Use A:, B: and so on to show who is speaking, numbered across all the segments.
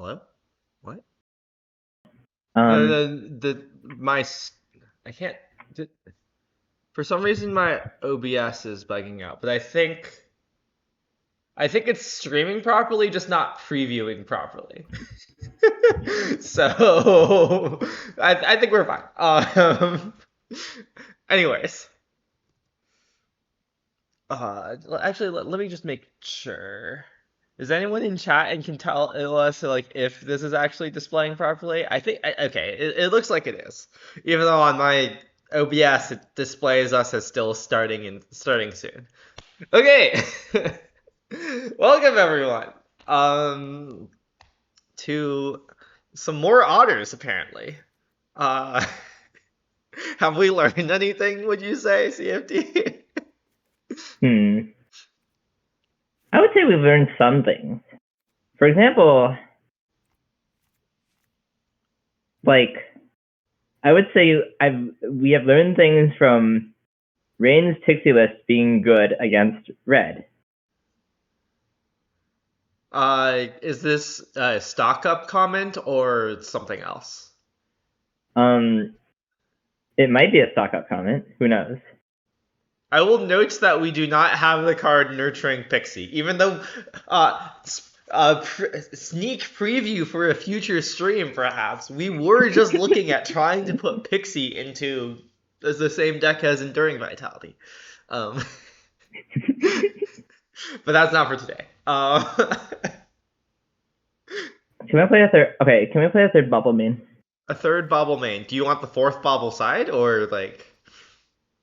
A: Hello? What?
B: Um,
A: I can't. For some reason, my OBS is bugging out, but I think it's streaming properly, just not previewing properly. So I think we're fine. Anyways, actually, let me just make sure. Is anyone in chat and can tell us like if this is actually displaying properly? Okay, it looks like it is, even though on my OBS it displays us as still starting soon. Okay, welcome everyone. To some more otters apparently. Uh, have we learned anything? Would you say, CFD?
B: I would say we've learned some things. For example, like I would say we have learned things from Rain's Tixie list being good against red.
A: Is this a stock up comment or something else?
B: It might be a stock up comment. Who knows?
A: I will note that we do not have the card Nurturing Pixie, even though sneak preview for a future stream, perhaps. We were just looking at trying to put Pixie into the same deck as Enduring Vitality. But that's not for today.
B: Can we play a third? Okay, can we play a third bubble main?
A: A third bobble main. Do you want the fourth bobble side or like?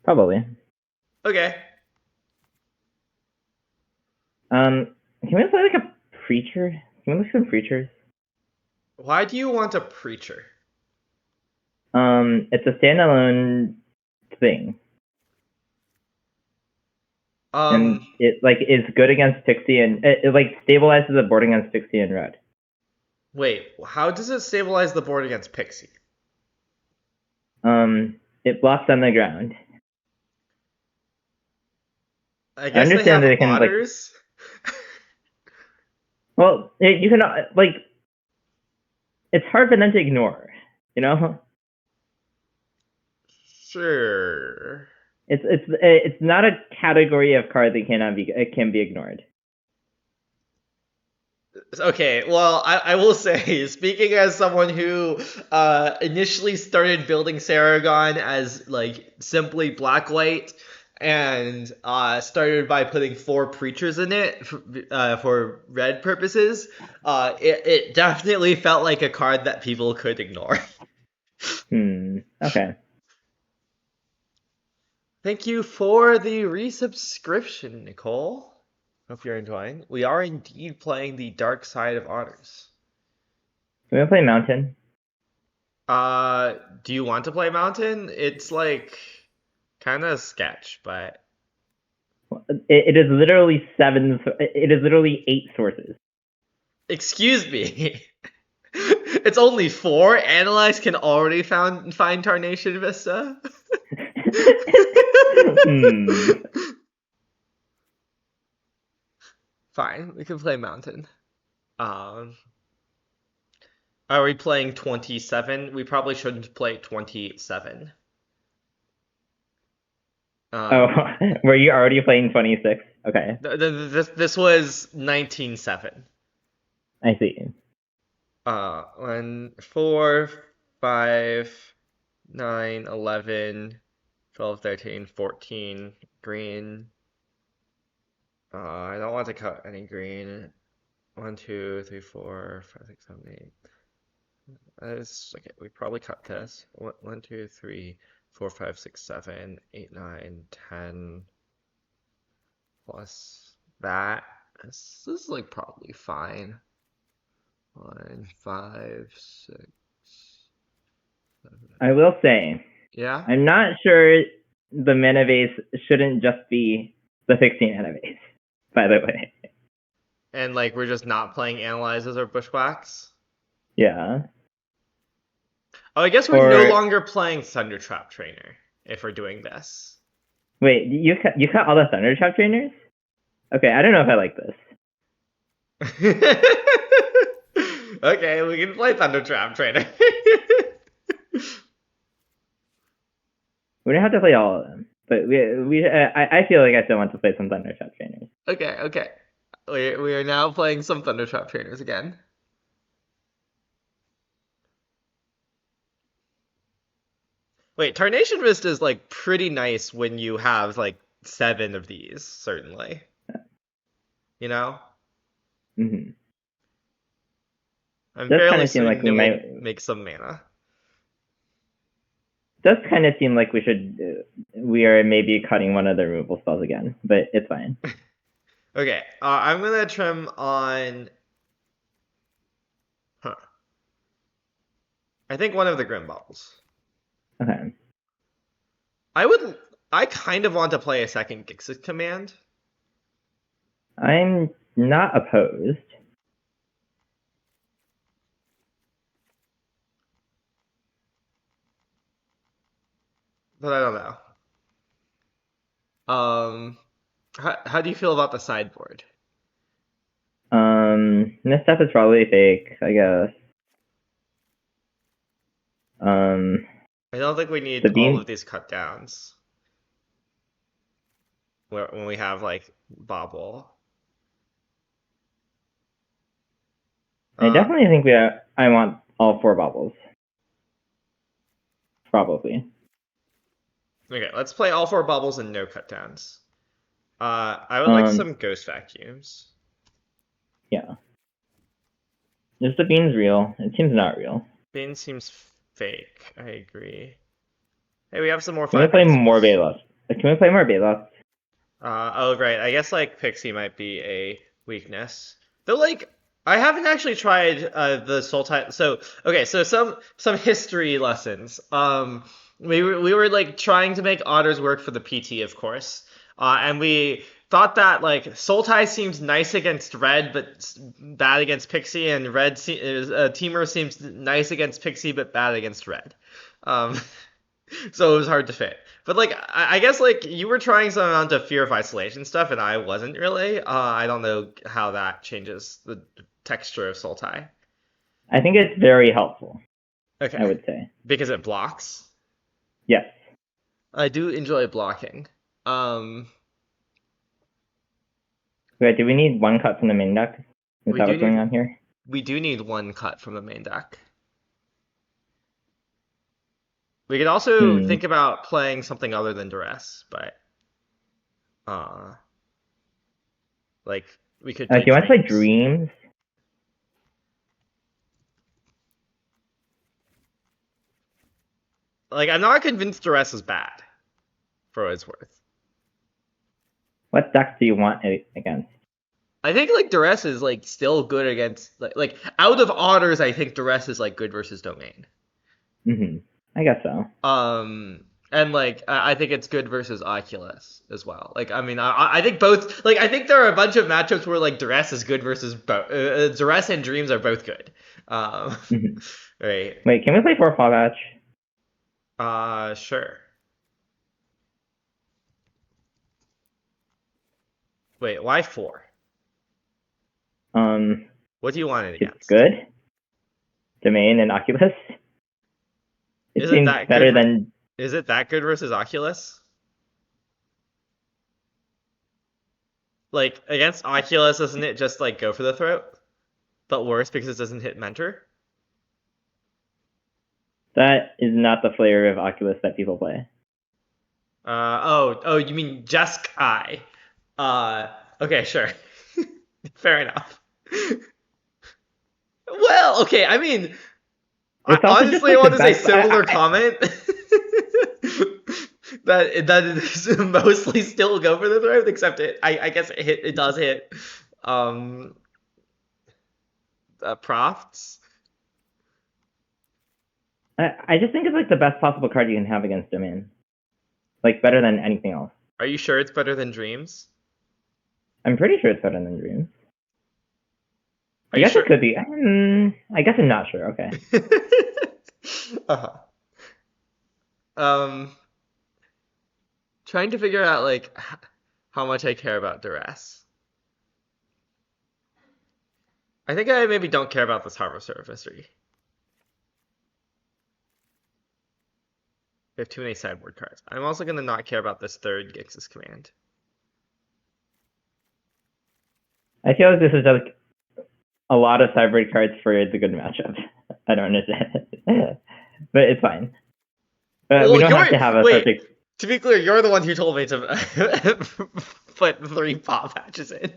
B: Probably.
A: Okay.
B: Can we play like a preacher? Can we look at some preachers?
A: Why do you want a preacher?
B: It's a standalone thing. And it like is good against Pixie and it like stabilizes the board against Pixie and red.
A: Wait, how does it stabilize the board against Pixie?
B: It blocks on the ground.
A: I guess I understand they have Otters.
B: Well, you can like. It's hard for them to ignore, you know.
A: Sure.
B: It's not a category of card that can be ignored.
A: Okay, well, I will say, speaking as someone who initially started building Saragon as like simply black-white and started by putting 4 preachers in it for red purposes, it definitely felt like a card that people could ignore.
B: Okay.
A: Thank you for the resubscription, Nicole. Hope you're enjoying. We are indeed playing the dark side of Otters.
B: Can we play Mountain?
A: Do you want to play Mountain? It's like kind of sketch, but
B: it is literally 7. It is literally 8 sources.
A: Excuse me. It's only 4. Analyze can already find Tarnation Vista. Fine, we can play Mountain. Are we playing 27? We probably shouldn't play 27.
B: Were you already playing 26? Okay.
A: This was 19-7.
B: I see.
A: 1, 4, 5, 9, 11, 12, 13, 14, green. I don't want to cut any green. 1, 2, 3, 4, 5, 6, 7, 8. Okay, we probably cut this. 1, 2, 3, 4, 5, 6, 7, 8, 9, 10. Plus that. This is like probably fine. 1, 5, 6, 7.
B: I will say.
A: Yeah?
B: I'm not sure the mana base shouldn't just be the 16 mana base, by the way.
A: And like we're just not playing Analyzes or Bushwhacks?
B: Yeah.
A: Oh, I guess we're no longer playing Thundertrap Trainer if we're doing this.
B: Wait, you cut all the Thundertrap Trainers? Okay, I don't know if I like this.
A: Okay, we can play Thunder Trap Trainer.
B: We don't have to play all of them, but I feel like I still want to play some Thunder Trap Trainers.
A: Okay, okay. We are now playing some Thunder Trap Trainers again. Wait, Tarnation Wrist is like pretty nice when you have like 7 of these, certainly. You know?
B: Mm-hmm.
A: I'm
B: Does kind
A: fairly
B: of seem like
A: certain
B: we
A: it will
B: might.
A: make some mana.
B: Does kind of seem like we are maybe cutting one of the removal spells again, but it's fine.
A: Okay, I'm gonna trim on. Huh. I think one of the Grim Bubbles.
B: Okay.
A: I would. I kind of want to play a second Gixit command.
B: I'm not opposed.
A: But I don't know. How do you feel about the sideboard?
B: This stuff is probably fake, I guess.
A: I don't think we
B: The
A: need all
B: beam.
A: of these cut downs when we have like Bobble.
B: I definitely think I want all 4 bubbles. Probably.
A: Okay, let's play all 4 bubbles and no cut downs. I would like some ghost vacuums.
B: Yeah. Is the beans real? It seems not real.
A: Bean seems fake. I agree. Hey, we have some more
B: Can we
A: 5
B: play more
A: pixels.
B: Bayless? Can we play more Bayless?
A: Oh, right. I guess like Pixie might be a weakness. Though like I haven't actually tried the Soul type. So okay, so some history lessons. We were like trying to make Otters work for the PT, of course. And we thought that like Sultai seems nice against red, but bad against Pixie, and Teamer seems nice against Pixie, but bad against red. Um, so it was hard to fit. But like I guess like you were trying some amount of fear of isolation stuff, and I wasn't really. I don't know how that changes the texture of Sultai.
B: I think it's very helpful, I
A: Okay,
B: would say.
A: because it blocks.
B: Yes.
A: I do enjoy blocking. Um,
B: Wait, do we need 1 cut from the main deck? Is
A: we
B: that
A: do
B: what's going
A: need
B: on here?
A: 1 cut from the main deck. We could also
B: Hmm.
A: think about playing something other than duress, but uh, like we could
B: Do
A: play
B: you want to play
A: dreams.
B: Dreams?
A: Like I'm not convinced duress is bad, for what it's worth.
B: What decks do you want it against?
A: I think like duress is like still good against like out of otters. I think duress is like good versus domain.
B: Mm-hmm. I guess so.
A: And like I think it's good versus Oculus as well. Like I mean I think both like I think there are a bunch of matchups where like duress is good versus duress and dreams are both good. Um,
B: Mm-hmm.
A: right.
B: Wait, can we play 4 Fall Batch?
A: Sure. Wait, why 4?
B: Um,
A: What do you want it
B: it's
A: against?
B: good. Domain and Oculus. It
A: Is it
B: seems
A: that
B: better
A: good?
B: than.
A: Is it that good versus Oculus? Like against Oculus, doesn't it just like go for the throat? But worse because it doesn't hit mentor.
B: That is not the flavor of Oculus that people play.
A: Oh, you mean Jesk I? Okay, sure. Fair enough. Well, okay, I mean,
B: It's also just
A: honestly, I
B: like the
A: want to say
B: best.
A: similar comment. that is mostly still go for the throat, except I guess it does hit um profts.
B: I just think it's like the best possible card you can have against Domain. Like better than anything else.
A: Are you sure it's better than dreams?
B: I'm pretty sure it's better than Dreams.
A: Are
B: I
A: you
B: guess it
A: sure?
B: could be. I guess I'm not sure. Okay.
A: uh-huh. Um, trying to figure out like how much I care about duress. I think I maybe don't care about this Harvester of Mystery. We have too many sideboard cards. I'm also going to not care about this third Gix's Command.
B: I feel like this is like a lot of sideboard cards for the good matchup. I don't understand, but it's fine. But
A: Well,
B: we don't have to have a perfect.
A: To be clear, you're the one who told me to put 3 pop patches in.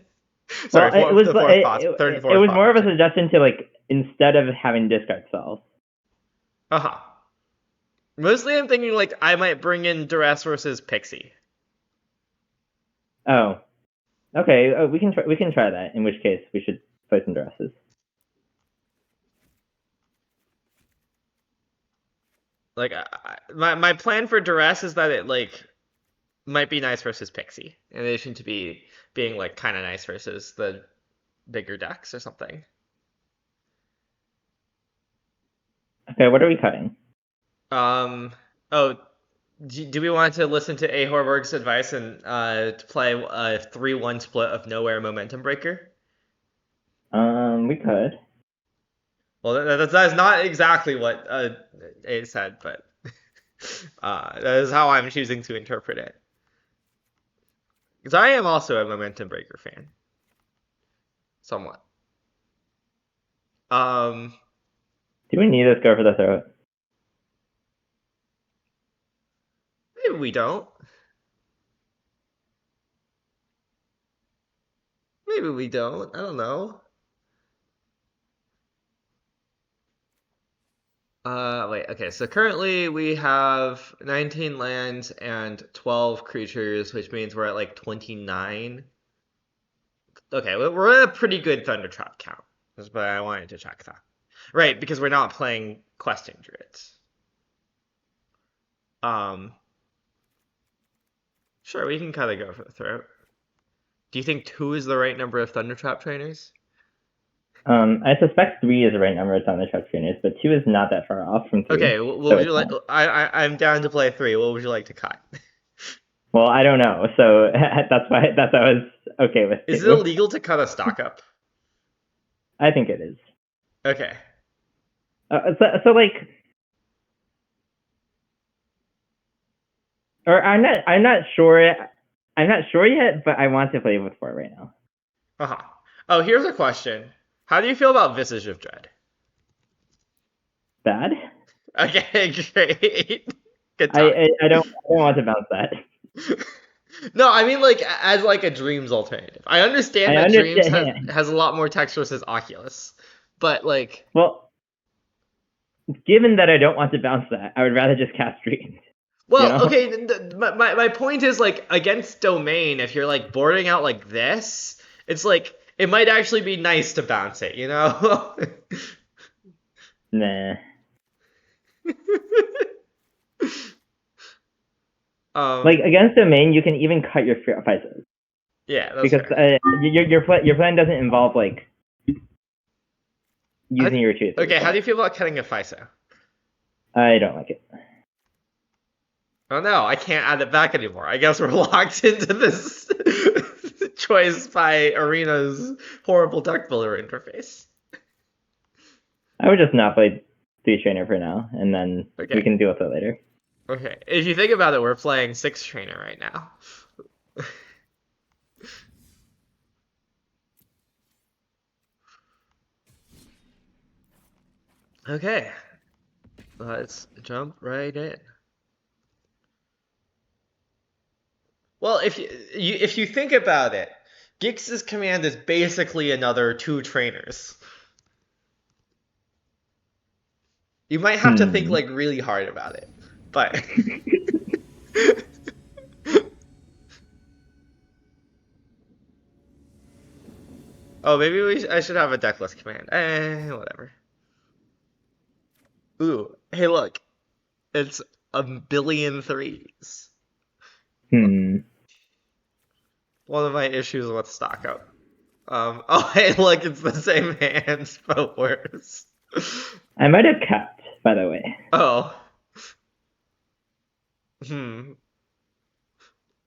A: Sorry,
B: Well, it was
A: the fourth pop, third and fourth.
B: It was
A: pop
B: more of a
A: patch.
B: suggestion to like instead of having discard spells.
A: Uh-huh. Mostly I'm thinking like I might bring in Duress versus Pixie.
B: Oh, okay. We can try that. In which case, we should play some dresses.
A: Like my plan for Duress is that it like might be nice versus Pixie, in addition to being like kind of nice versus the bigger decks or something.
B: Okay, what are we cutting?
A: Oh, do we want to listen to A. Horberg's advice and to play a 3-1 split of Nowhere Momentum Breaker?
B: We could.
A: Well, that's not exactly what A said, but that is how I'm choosing to interpret it. Because I am also a Momentum Breaker fan. Somewhat.
B: Do we need this go for the throat?
A: Maybe we don't. Maybe we don't. I don't know. Wait, okay, so currently we have 19 lands and 12 creatures, which means we're at like 29. Okay, we're at a pretty good Thunder Trap count. But I wanted to check that. Right, because we're not playing Questing Druids. Sure, we can kind of go for the throat. Do you think 2 is the right number of Thunder Trap trainers?
B: I suspect 3 is the right number of Thunder Trap trainers, but 2 is not that far off from 3.
A: Okay, what would you like? I'm down to play 3. What would you like to cut?
B: Well, I don't know, so that's why I was okay with.
A: Is it illegal to cut a stock up?
B: I think it is.
A: Okay.
B: So like, or I'm not sure. I'm not sure yet, but I want to play with 4 right now.
A: Uh-huh. Oh, here's a question. How do you feel about Visage of Dread?
B: Bad.
A: Okay, great. Good talk.
B: I don't want to bounce that.
A: No, I mean like as like a Dreams alternative. I understand that Dreams has a lot more text versus Oculus, but like.
B: Well, given that I don't want to bounce that, I would rather just cast Dreams.
A: Well,
B: you know?
A: Okay, my point is like against Domain, if you're like boarding out like this, it's like it might actually be nice to bounce it, you know?
B: Nah. Like against Domain, you can even cut your FISOs.
A: Yeah, that's
B: because your plan doesn't involve like using your retreat.
A: Okay, how do you feel about cutting a FISO?
B: I don't like it.
A: Oh no, I can't add it back anymore. I guess we're locked into this choice by Arena's horrible deck builder interface.
B: I would just not play 3 trainer for now, and then we can deal with it later.
A: Okay, if you think about it, we're playing 6 trainer right now. Okay, let's jump right in. Well, if you think about it, Gix's command is basically another 2 trainers. You might have to think like really hard about it, but. Oh, maybe I should have a deckless command. Whatever. Ooh, hey, look, it's a billion 3s. One of my issues with stock up. Oh, hey, look, it's the same hands, but worse.
B: I might have capped, by the way.
A: Oh.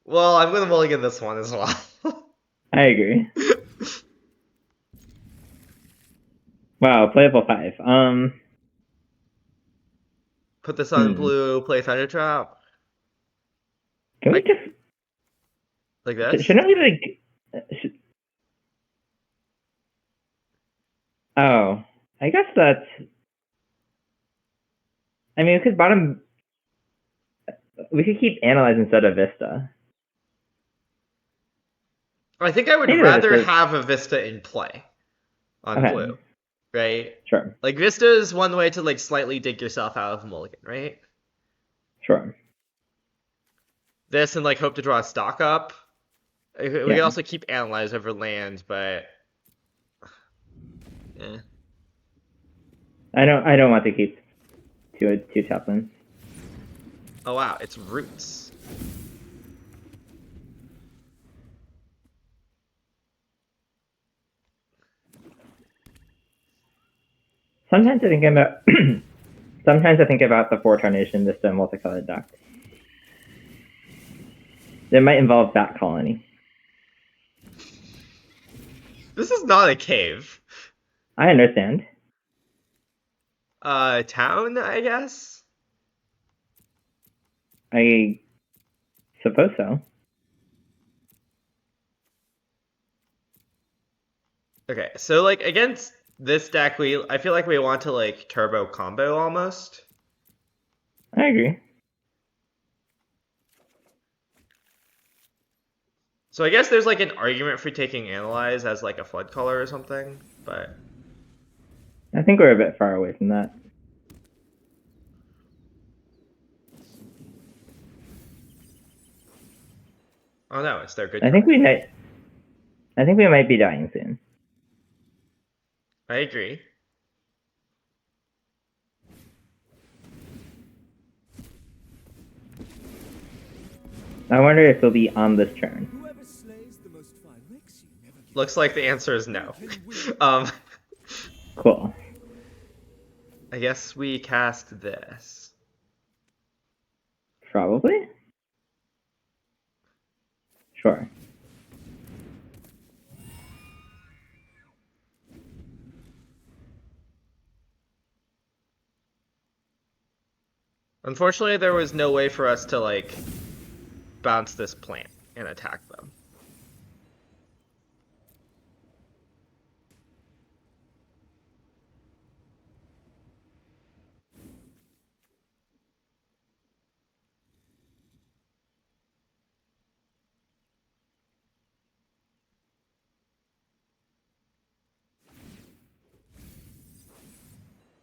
A: Well, I'm gonna mulligan this one as well.
B: I agree. Wow, playable 5.
A: Put this on
B: Hmm.
A: blue, play Thunder Trap.
B: Can we
A: I
B: just
A: like this.
B: shouldn't we oh, I guess that's. I mean, we could bottom. We could keep analyze instead of Vista.
A: I think I would
B: Maybe the
A: rather
B: Vista.
A: have a Vista in play on blue,
B: Okay,
A: right?
B: sure,
A: Like Vista is one way to like slightly dig yourself out of a mulligan, right?
B: sure.
A: This and like hope to draw a stock up. We
B: Yeah,
A: can also keep analyze over land, but eh.
B: I don't want to keep two chaplains.
A: Oh wow, it's roots.
B: Sometimes I think about. Sometimes I think about the 4 Tarnation Vista multicolored deck. It might involve Bat Colony.
A: This is not a cave.
B: I understand.
A: Town, I guess.
B: I suppose so.
A: Okay, so like against this deck, I feel like we want to like turbo combo almost.
B: I agree.
A: So I guess there's like an argument for taking analyze as like a flood color or something, but
B: I think we're a bit far away from that.
A: oh no, it's their good
B: I think
A: card.
B: we might. I think we might be dying soon.
A: I agree.
B: I wonder if they'll be on this turn.
A: Looks like the answer is no. um,
B: Cool.
A: I guess we cast this.
B: Probably. Sure.
A: Unfortunately, there was no way for us to like bounce this plant and attack them.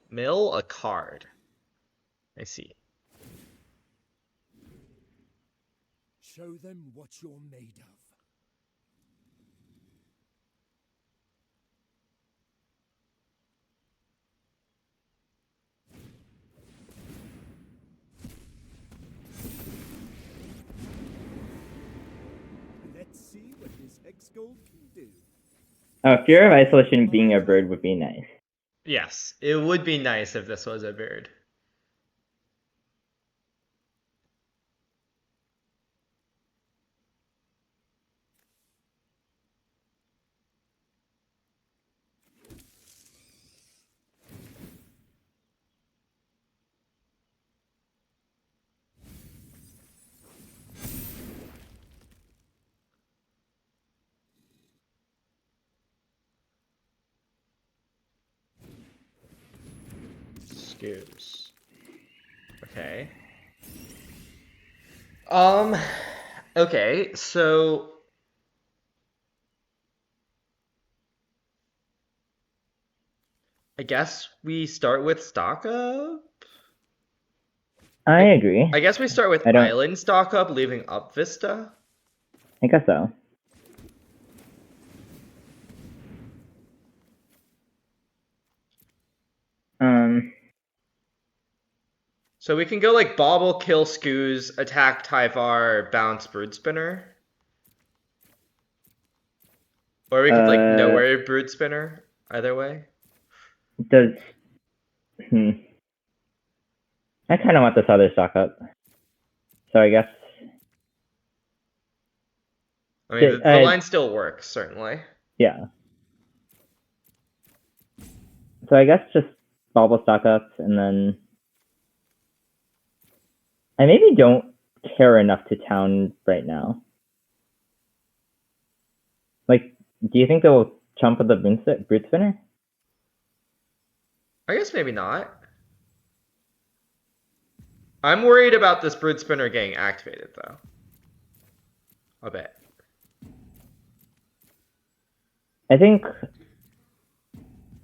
A: Mill a card. I see.
C: Show them what you're made of. Let's see what this hex gold can do.
B: Oh, Fear of Isolation being a bird would be nice.
A: Yes, it would be nice if this was a bird. Scoobs. Okay. Um, okay, so I guess we start with stock up.
B: I agree.
A: I guess we start with
B: I don't.
A: island stock up, leaving up Vista.
B: I guess so.
A: So we can go like bobble, kill Scoos, attack Tyvar, bounce Brood Spinner. Or we could like nowhere Brood Spinner. Either way.
B: Does. I kind of want this other stock up. So I guess.
A: I mean, the line still works, certainly.
B: Yeah. So I guess just bauble stock up, and then I maybe don't care enough to town right now. Like, do you think they'll chump with the brute spinner?
A: I guess maybe not. I'm worried about this brood spinner getting activated though. A bit.
B: I think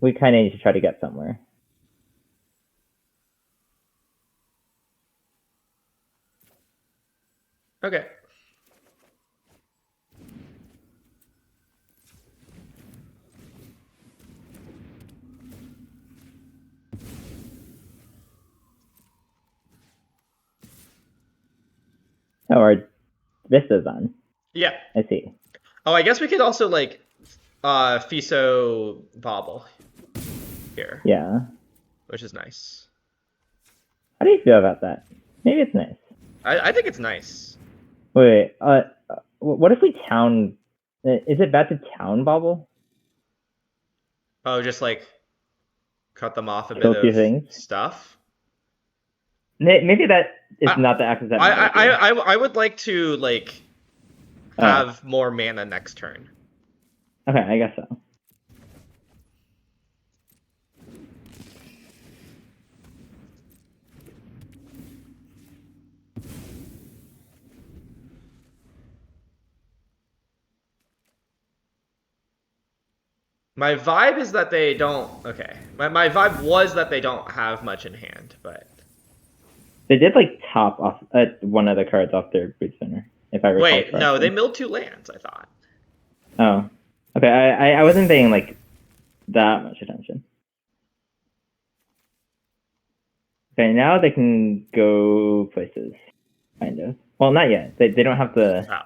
B: we kind of need to try to get somewhere.
A: Okay.
B: Oh, our Vista's on.
A: Yeah.
B: I see.
A: Oh, I guess we could also like Fiso Bobble here.
B: Yeah.
A: Which is nice.
B: How do you feel about that? Maybe it's nice.
A: I think it's nice.
B: Wait, what if we town? Is it bad to town bobble?
A: Oh, just like cut them off a
B: Kill
A: bit
B: two
A: of
B: things?
A: stuff.
B: Maybe that is not the access that matters here.
A: I would like to like have more mana next turn.
B: Okay, I guess so.
A: My vibe is that they don't. Okay, my vibe was that they don't have much in hand, but
B: They did like top off one of the cards off their boot spinner, if I recall
A: wait,
B: correctly.
A: no, they milled 2 lands. I thought.
B: Oh, okay. I wasn't paying like that much attention. Okay, now they can go places, kind of. Well, not yet. They don't have the.
A: Oh.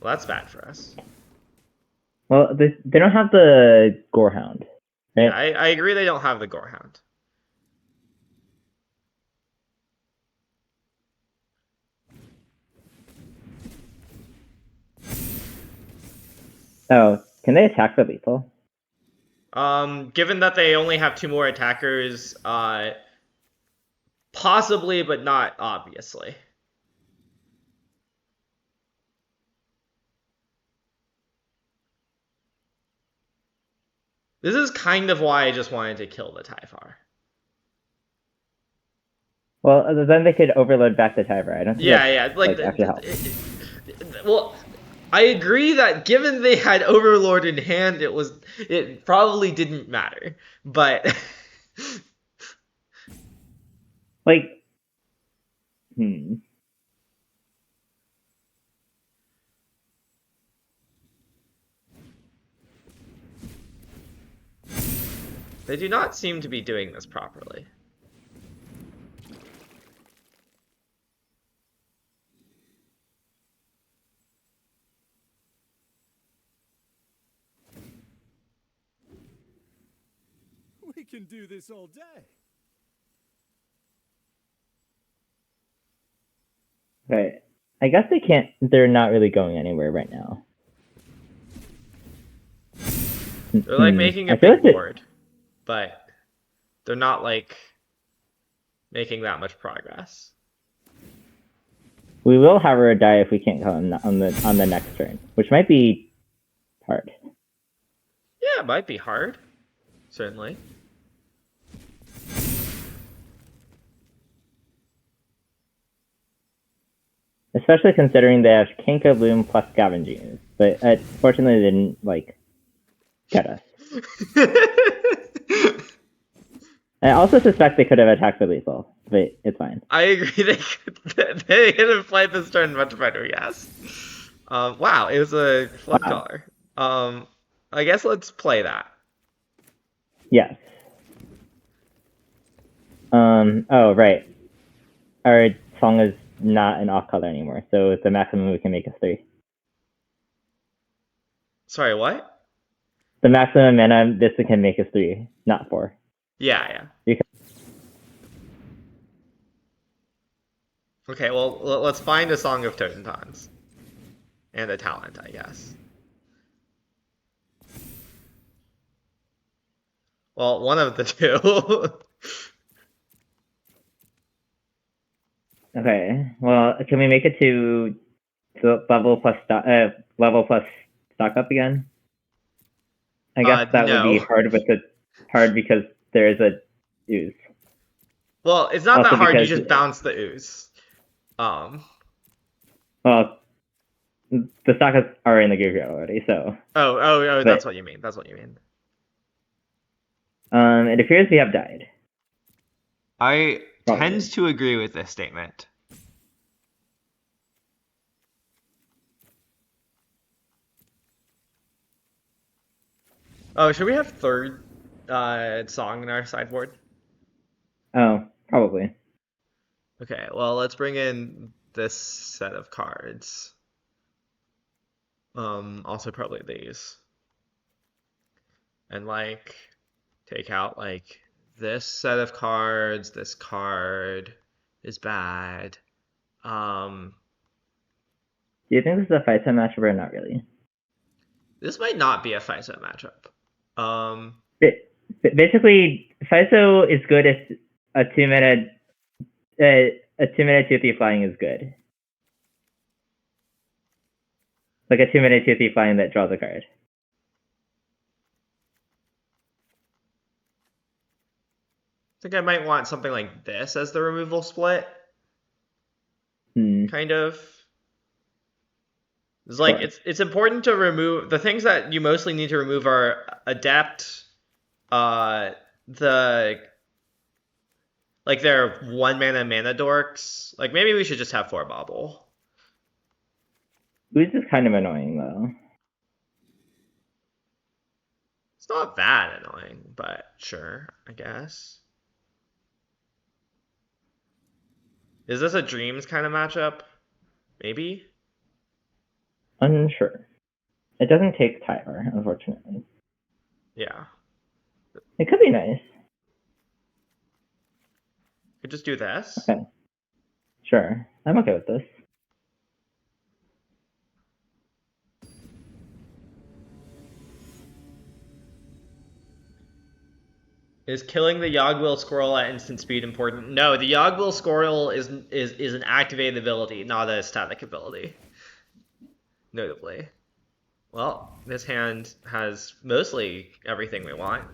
A: Well, that's bad for us.
B: Well, they don't have the Gorehound. Right?
A: Yeah, I agree. They don't have the Gorehound.
B: Oh, can they attack for lethal?
A: Given that they only have 2 more attackers, possibly, but not obviously. This is kind of why I just wanted to kill the Typhar.
B: Well, then they could overload back the Tyver. I don't think
A: Yeah, like
B: actually help.
A: Well, I agree that given they had Overlord in hand, it probably didn't matter. But
B: Like,
A: they do not seem to be doing this properly.
C: We can do this all day.
B: okay. I guess they can't. They're not really going anywhere right now.
A: They're like making a
B: I feel
A: big
B: like
A: board, but they're not like making that much progress.
B: We will have her die if we can't kill him on the next turn, which might be hard.
A: Yeah, it might be hard. Certainly.
B: Especially considering they have Kinka Loom plus Scavengers, but fortunately they didn't like get us. I also suspect they could have attacked for lethal, but it's fine.
A: I agree. They could have played this turn much better. Yes. Wow, it was a flood color. I guess let's play that.
B: Yes. Oh right. Our song is not an off color anymore, so the maximum we can make is 3.
A: Sorry, what?
B: The maximum mana this can make is 3, not 4.
A: Yeah.
B: You can...
A: Okay, well, let's find a Song of Totentons. And a talent, I guess. Well, one of the two.
B: Okay. Well, can we make it to level plus stock up again? I guess that would be
A: No.
B: hard because there is a ooze.
A: Well, it's not
B: Also
A: that hard. You
B: because
A: just bounce the ooze.
B: well, the stock are in the graveyard already, so.
A: Oh, that's what you mean. That's what you mean.
B: It appears we have died.
A: I
B: Probably.
A: tend to agree with this statement. Oh, should we have third song in our sideboard?
B: Oh, probably.
A: Okay, well, let's bring in this set of cards. Also probably these. And like take out like this set of cards. This card is bad.
B: Do you think this is a fight-set matchup or not really?
A: This might not be a fight-set matchup.
B: Basically, FISO is good if a 2-minute 2-3 flying is good. Like a 2-minute 2-3 flying that draws a card.
A: I think I might want something like this as the removal split.
B: Hmm.
A: Kind of. It's like
B: Sure.
A: it's important to remove the things that you mostly need to remove are adept, the like their 1 mana dorks. Like maybe we should just have 4 bobble.
B: Ooze is kind of annoying though.
A: It's not that annoying, but sure, I guess. Is this a dreams kind of matchup? Maybe?
B: Unsure. It doesn't take Tyler, unfortunately.
A: Yeah.
B: It could be nice.
A: Could just do this.
B: Okay. Sure. I'm okay with this.
A: Is killing the Yogwill Squirrel at instant speed important? No, the Yogwill Squirrel is an activated ability, not a static ability. Notably. Well, this hand has mostly everything we want.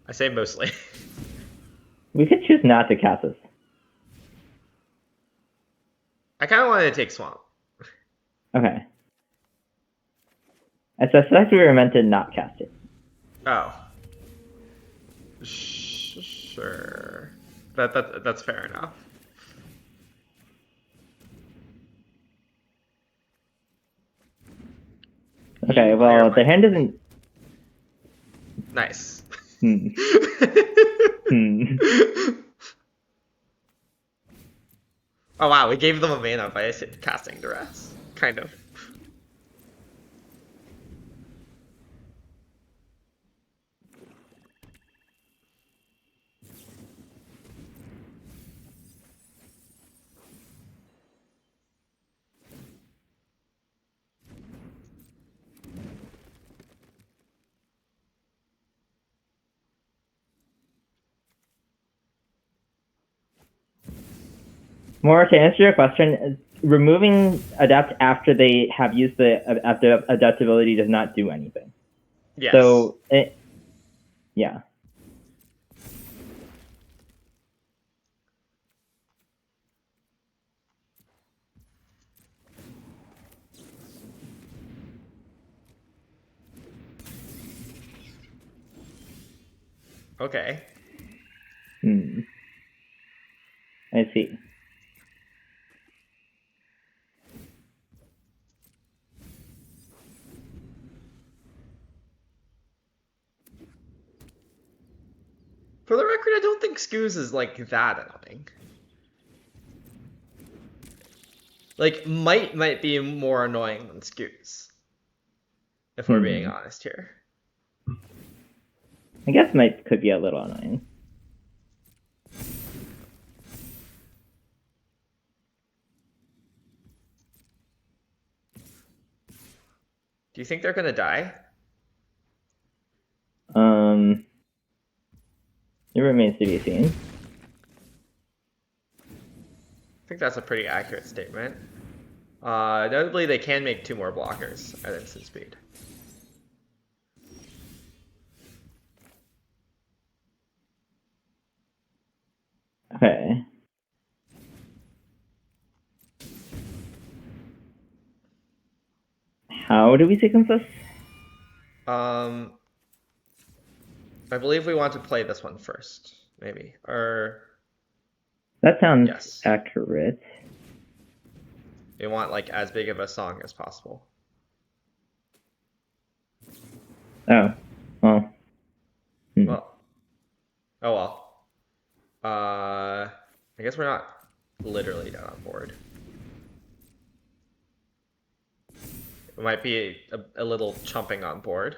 A: I say mostly.
B: We could choose not to cast this.
A: I kind of wanted to take Swamp.
B: Okay. I suspect we were meant to not cast it.
A: Oh. Sure. That's fair enough.
B: Okay, well, the hand isn't...
A: Nice.
B: Hmm.
A: Oh wow, we gave them a mana by casting Duress. Kind of.
B: More to answer your question, removing adapt after they have used the adaptability does not do anything.
A: Yes.
B: So, yeah.
A: Okay.
B: I see.
A: For the record, I don't think Scoos is like that annoying. Like might be more annoying than Scoos. If we're being honest here.
B: I guess might could be a little annoying.
A: Do you think they're gonna die?
B: It remains to be seen.
A: I think that's a pretty accurate statement. Notably, they can make 2 more blockers at instant speed.
B: Okay. How do we sequence this?
A: I believe we want to play this one first, maybe. Or
B: That sounds
A: yes.
B: accurate.
A: We want like as big of a song as possible.
B: Oh. Well.
A: Well. Oh well. I guess we're not literally down on board. It might be a little chumping on board.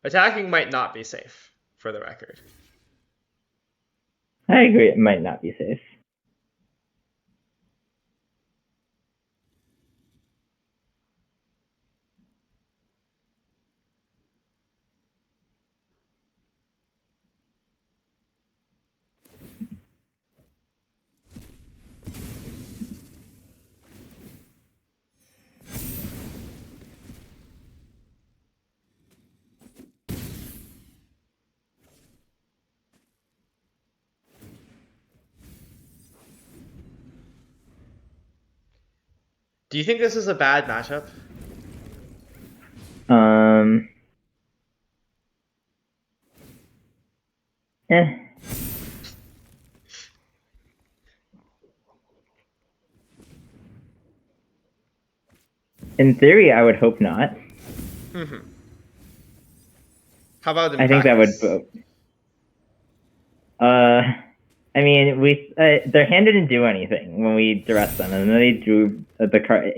A: Attacking might not be safe, for the record.
B: I agree, it might not be safe.
A: Do you think this is a bad matchup?
B: Eh. In theory, I would hope not.
A: Mm-hmm. How about in
B: I think
A: practice?
B: that would vote. I mean, their hand didn't do anything when we duress them, and then they drew the card,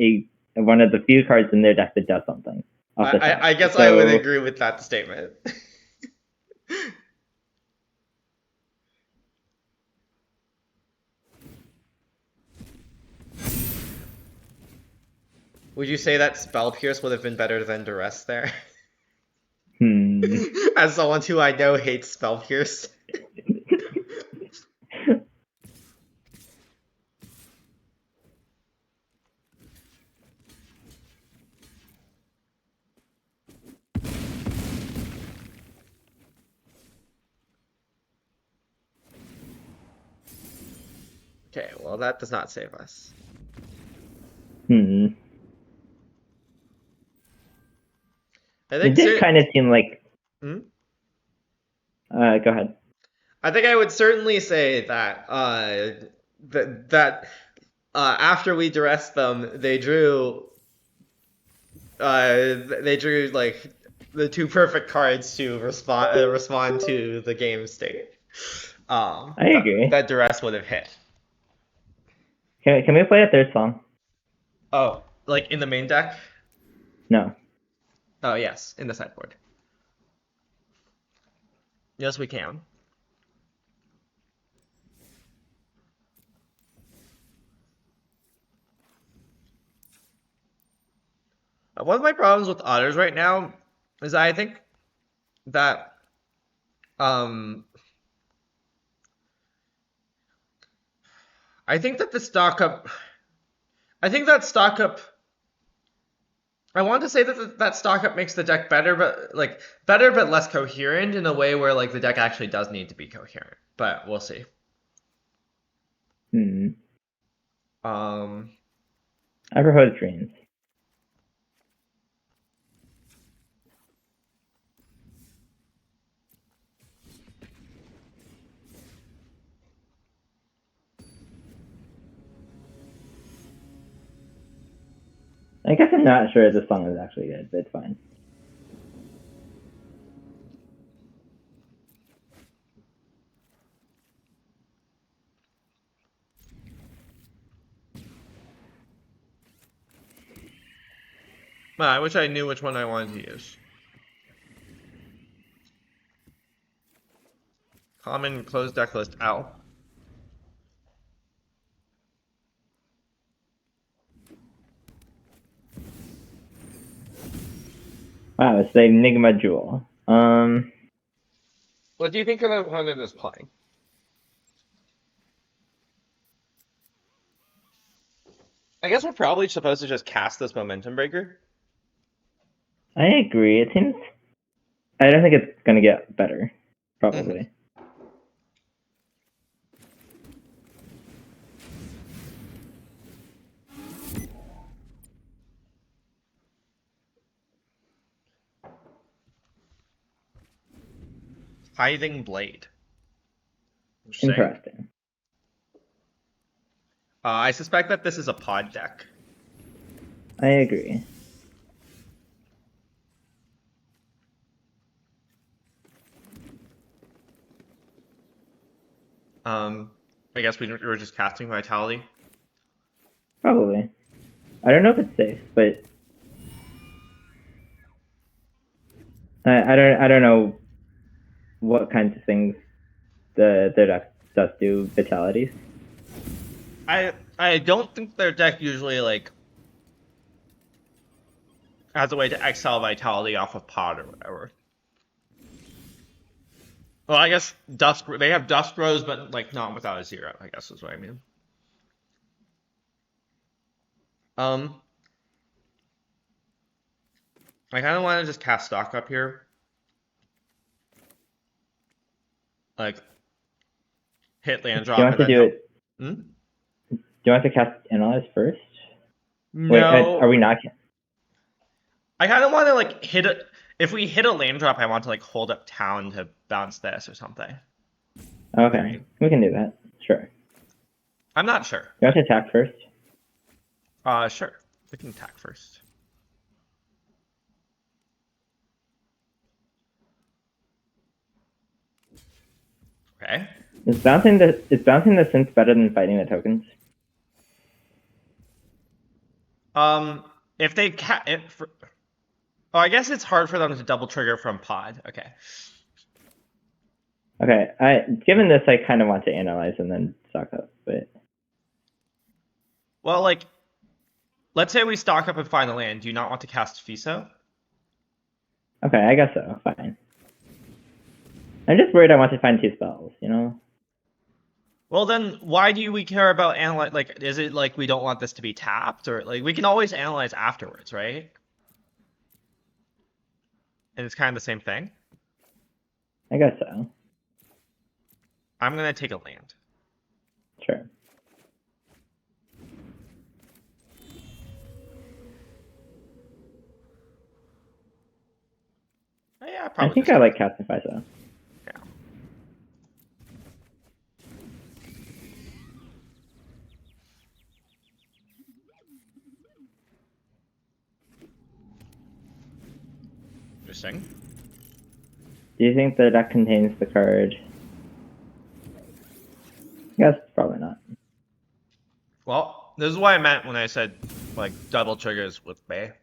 B: one of the few cards in their deck that does something.
A: I guess I would agree with that statement. Would you say that Spell Pierce would have been better than Duress there? As someone who I know hates Spell Pierce. Okay, well that does not save us.
B: It
A: I think
B: did kind of seem like.
A: Hmm?
B: Go ahead.
A: I think I would certainly say that after we duressed them, they drew like the 2 perfect cards to respond to the game state.
B: I agree.
A: That duress would have hit.
B: Can we play a third song?
A: Oh, like in the main deck?
B: No.
A: Oh yes, in the sideboard. Yes, we can. One of my problems with Otters right now is I think that I think that the stock up I think that stock up I want to say that that stock up makes the deck better but less coherent in a way where like the deck actually does need to be coherent. But we'll see.
B: I propose dreams. I guess I'm not sure this song is actually good, but it's fine.
A: I wish I knew which one I wanted to use. Common closed deck list out.
B: Wow, it's the Enigma Jewel.
A: What do you think of the opponent is playing? I guess we're probably supposed to just cast this Momentum Breaker.
B: I agree. It seems. I don't think it's gonna get better. Probably.
A: Tithing Blade.
B: Interesting.
A: I suspect that this is a pod deck.
B: I agree.
A: I guess we were just casting Vitality.
B: Probably. I don't know if it's safe, but I don't know what kinds of things the deck does do vitalities.
A: I don't think their deck usually like has a way to exile Vitality off of pod or whatever. Well, I guess they have Dusk Rose, but like not without a 0, I guess is what I mean. I kind of want to just cast Stock Up here. Like, hit land drop.
B: Do you want to do it?
A: Hmm?
B: Do you want to cast Analyze first?
A: No.
B: Wait, are we not?
A: I kind of want to like hit it. If we hit a land drop, I want to like hold up town to bounce this or something.
B: Okay, we can do that. Sure.
A: I'm not sure.
B: You want to attack first?
A: Sure. We can attack first. Okay.
B: Is bouncing the synths better than fighting the tokens?
A: If they oh, I guess it's hard for them to double trigger from pod. Okay.
B: Okay, given this, I kind of want to analyze and then stock up, but
A: Well, like, let's say we stock up and find a land. Do you not want to cast Fiso?
B: okay, I guess so. Fine. I'm just worried I want to find 2 spells, you know?
A: Well, then why do we care about analyze? Like, is it like we don't want this to be tapped, or like we can always analyze afterwards, right? And it's kind of the same thing.
B: I guess so.
A: I'm gonna take a land.
B: Sure.
A: Oh, yeah,
B: I
A: probably.
B: think I like casting Fiso.
A: Yeah. Interesting.
B: Do you think the deck contains the card? I guess probably not.
A: Well, this is what I meant when I said like double triggers with Bay.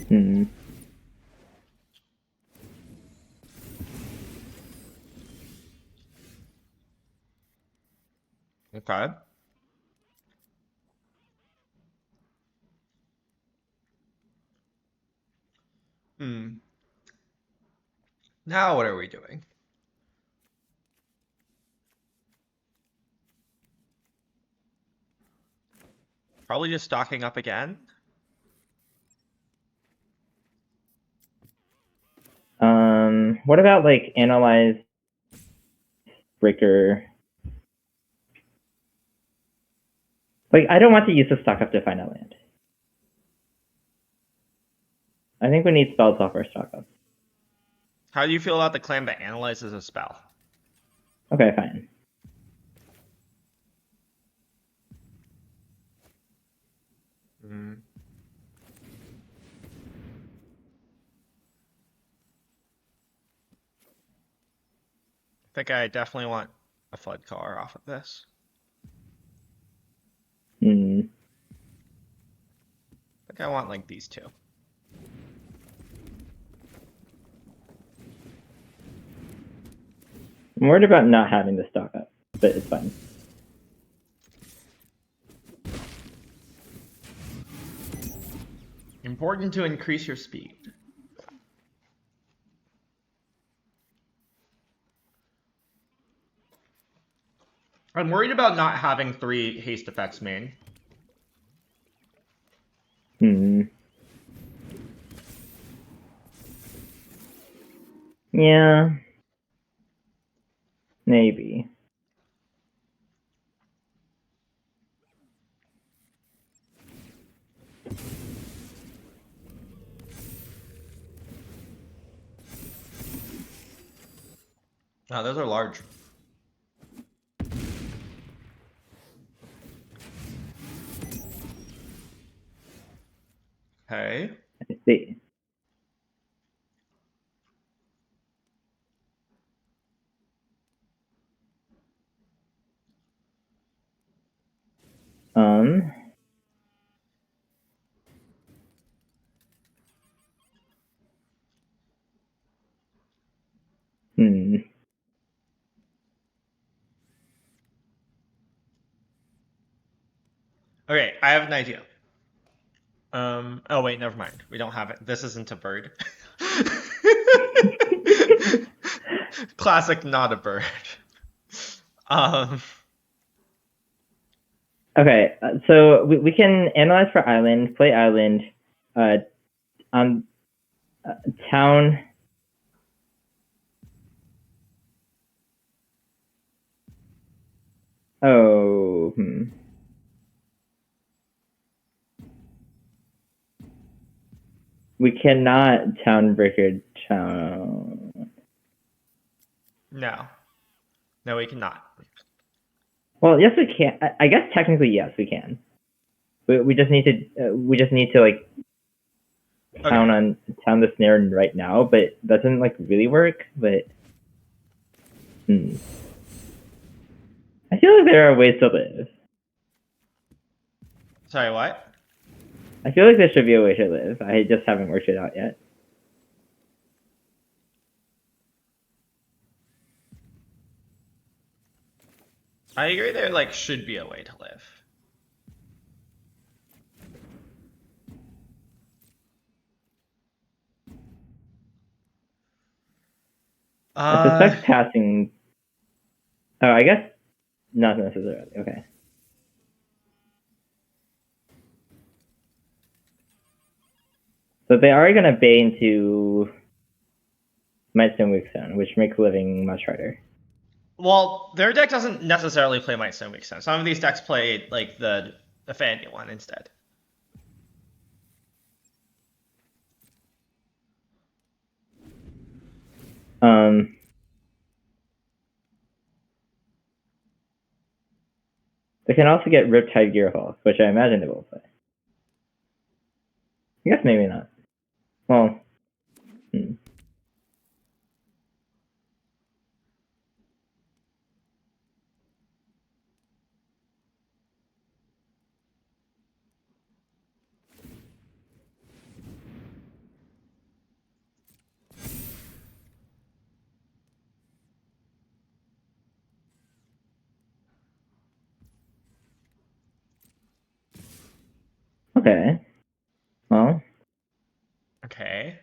B: Hmm.
A: Okay. Now what are we doing? Probably just stocking up again.
B: What about like analyze breaker? Like, I don't want to use the stock up to find a land. I think we need spells off our stock up.
A: How do you feel about the claim that analyzes a spell?
B: Okay, fine.
A: I think I definitely want a flood car off of this.
B: Hmm.
A: I think I want like these two.
B: I'm worried about not having the stock up, but it's fine.
A: Important to increase your speed. I'm worried about not having 3 haste effects main.
B: Yeah. Maybe.
A: Oh, those are large. Okay.
B: I see. Um. Hmm.
A: Okay, I have an idea. Oh wait, never mind. We don't have it. This isn't a bird. Classic, not a bird. Um,
B: Okay, so we can analyze for island, play island, on town. Oh, We cannot town breaker town.
A: no. No, we cannot.
B: Well, yes, we can. I guess technically, yes, we can. We just need to like town the snare right now, but that doesn't like really work. But I feel like there are ways to live.
A: Sorry, what?
B: I feel like there should be a way to live. I just haven't worked it out yet.
A: I agree there like should be a way to live.
B: I suspect passing. Oh, I guess not necessarily. Okay. So they are going to bait into Might Stone Weak Stone, which makes living much harder.
A: Well, their deck doesn't necessarily play Might Stone Weak Stone. Some of these decks play like the Affinity one instead.
B: They can also get Riptide Gearhulk, which I imagine they will play. I guess maybe not. Well, okay. Well,
A: Okay.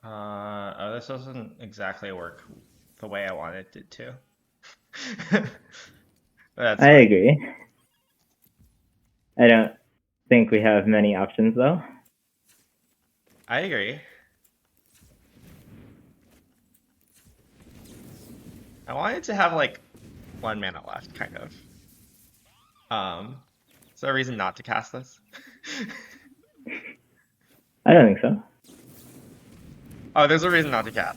A: Oh, this doesn't exactly work the way I wanted it to. That's
B: I
A: fine.
B: agree. I don't think we have many options, though.
A: I agree. I wanted to have like 1 mana left, kind of. Is there a reason not to cast this?
B: I don't think so.
A: Oh, there's a reason not to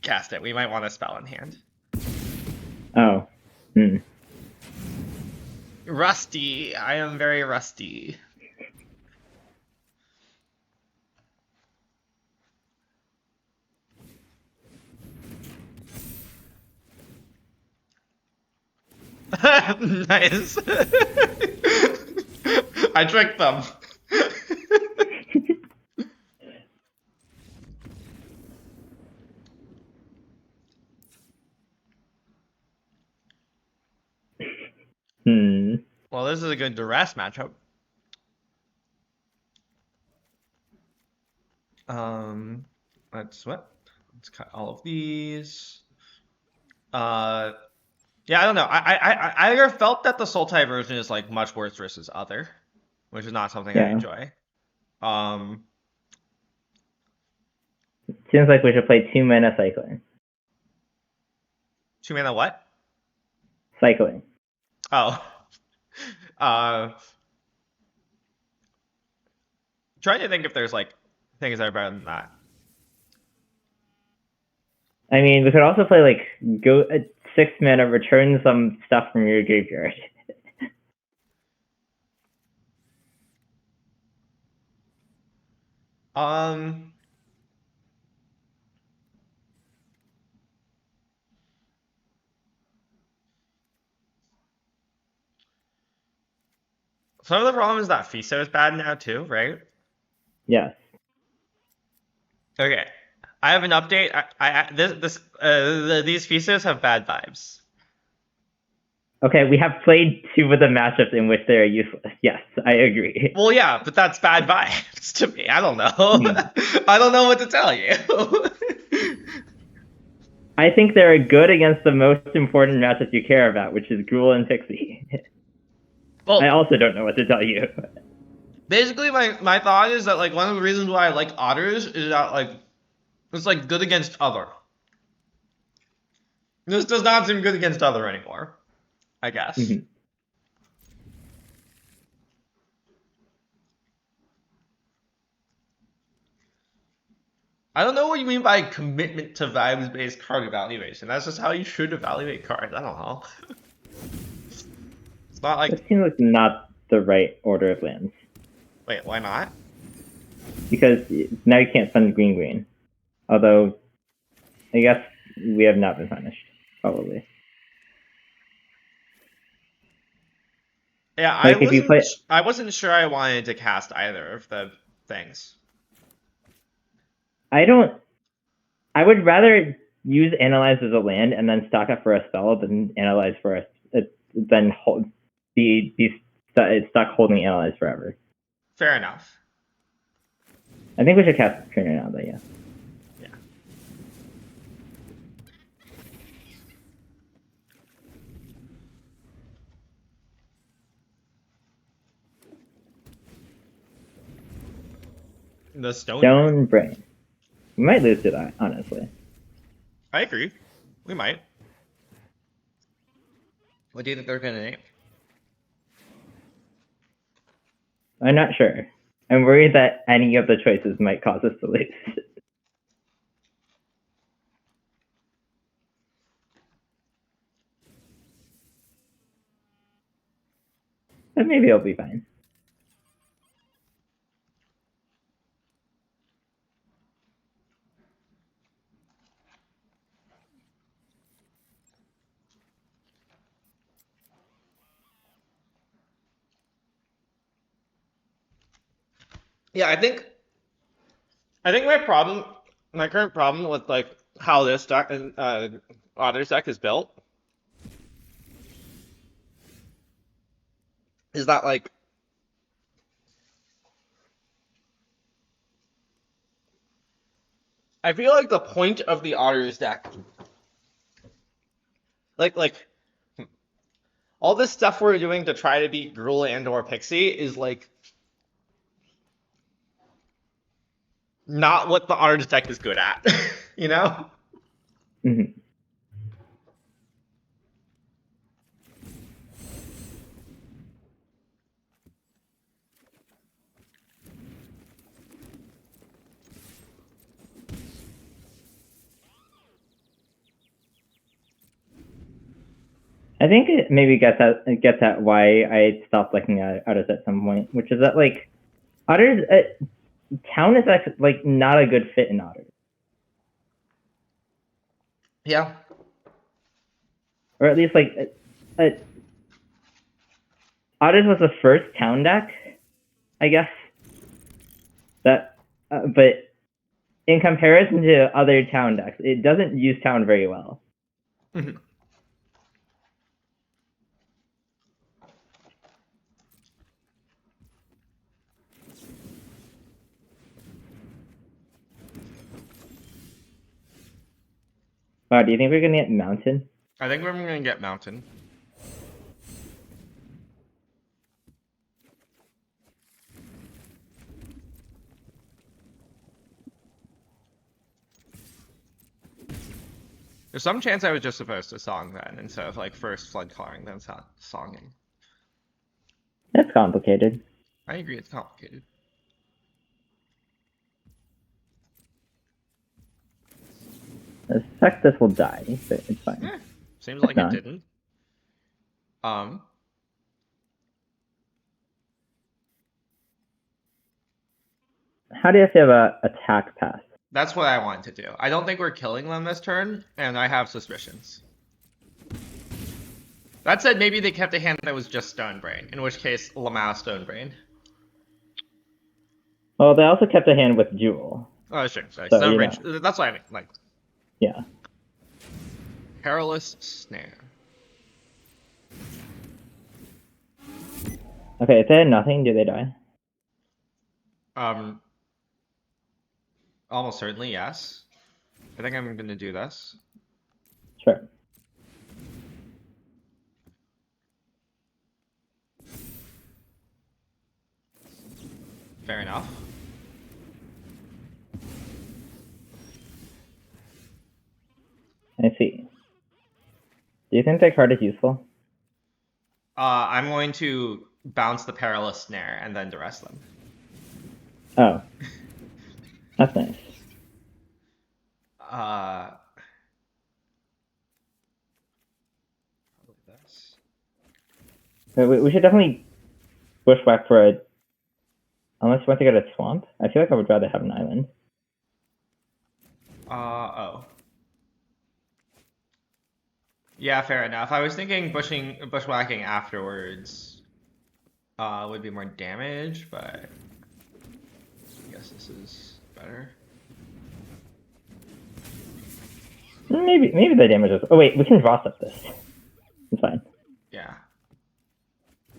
A: cast it. We might want a spell in hand.
B: Oh. Hmm.
A: Rusty. I am very rusty. Nice. I tricked them.
B: Hmm.
A: Well, this is a good duress matchup. Let's cut all of these. Yeah, I don't know. I either felt that the Sultai version is like much worse versus other, which is not something I
B: Yeah.
A: enjoy.
B: Seems like we should play 2 mana cycling.
A: 2 mana what?
B: Cycling.
A: Oh. Trying to think if there's like things that are better than that.
B: I mean, we could also play like 6 mana, return some stuff from your graveyard.
A: Some of the problem is that Fiso is bad now too, right?
B: Yes.
A: Okay, I have an update. These Fisos have bad vibes.
B: Okay, we have played 2 of the matchups in which they are useless. Yes, I agree.
A: Well, yeah, but that's bad vibes to me. I don't know. I don't know what to tell you.
B: I think they're good against the most important matchup you care about, which is Gruul and Pixie.
A: Well,
B: I also don't know what to tell you.
A: basically, my thought is that like one of the reasons why I like Otters is that like it's like good against other. This does not seem good against other anymore, I guess.
B: Mhm.
A: I don't know what you mean by commitment to vibes-based card evaluation. That's just how you should evaluate cards. I don't know. It's not like...
B: It seems like not the right order of lands.
A: Wait, why not?
B: Because now you can't spend green. Although, I guess we have not been punished, probably.
A: Yeah,
B: Like, if you play...
A: I wasn't sure I wanted to cast either of the things.
B: I would rather use Analyze as a land and then stock up for a spell than Analyze for be stuck holding Analyze forever.
A: Fair enough.
B: I think we should cast Trainer now, though, yeah.
A: Yeah. The
B: Stone Brain. We might lose to that, honestly.
A: I agree. We might. What do you think they're gonna name?
B: I'm not sure. I'm worried that any of the choices might cause us to lose. But maybe it'll be fine.
A: Yeah, I think my current problem with like how this deck and Otter's deck is built is that like I feel like the point of the Otters deck, like all this stuff we're doing to try to beat Gruul and or Pixie is like not what the Otters deck is good at, you know?
B: Mm-hmm. I think it maybe gets at why I stopped liking Otters at some point, which is that like Otters town is actually like not a good fit in Otters,
A: Yeah.
B: or at least like Otters was the first town deck, I guess. But in comparison to other town decks, it doesn't use town very well.
A: Mhm.
B: Wow, do you think we're gonna get Mountain?
A: I think we're gonna get Mountain. There's some chance I was just supposed to song then instead of like first flood calling then songing.
B: That's complicated.
A: I agree, it's complicated.
B: I suspect this will die, but it's fine.
A: Eh, seems like
B: not.
A: it didn't.
B: How do you have a attack pass?
A: That's what I want to do. I don't think we're killing them this turn, and I have suspicions. That said, maybe they kept a hand that was just Stone Brain, in which case, Lamau Stone Brain.
B: Well, they also kept a hand with Jewel.
A: Oh, sure. Sorry.
B: So,
A: Stone
B: you
A: Brain.
B: know.
A: That's what I mean. Like,
B: Yeah.
A: Perilous Snare.
B: Okay, if they had nothing, do they die?
A: Almost certainly, yes. I think I'm gonna do this.
B: Sure.
A: Fair enough.
B: I see. Do you think that card is useful?
A: I'm going to bounce the Perilous Snare and then duress them.
B: Oh. That's nice.
A: Probably this.
B: We should definitely bushwhack for a... Unless you want to get a swamp? I feel like I would rather have an island.
A: Oh. Yeah, fair enough. I was thinking bushwhacking afterwards would be more damage, but I guess this is better.
B: Maybe the damage is... Oh wait, we can draw step this. It's fine.
A: Yeah.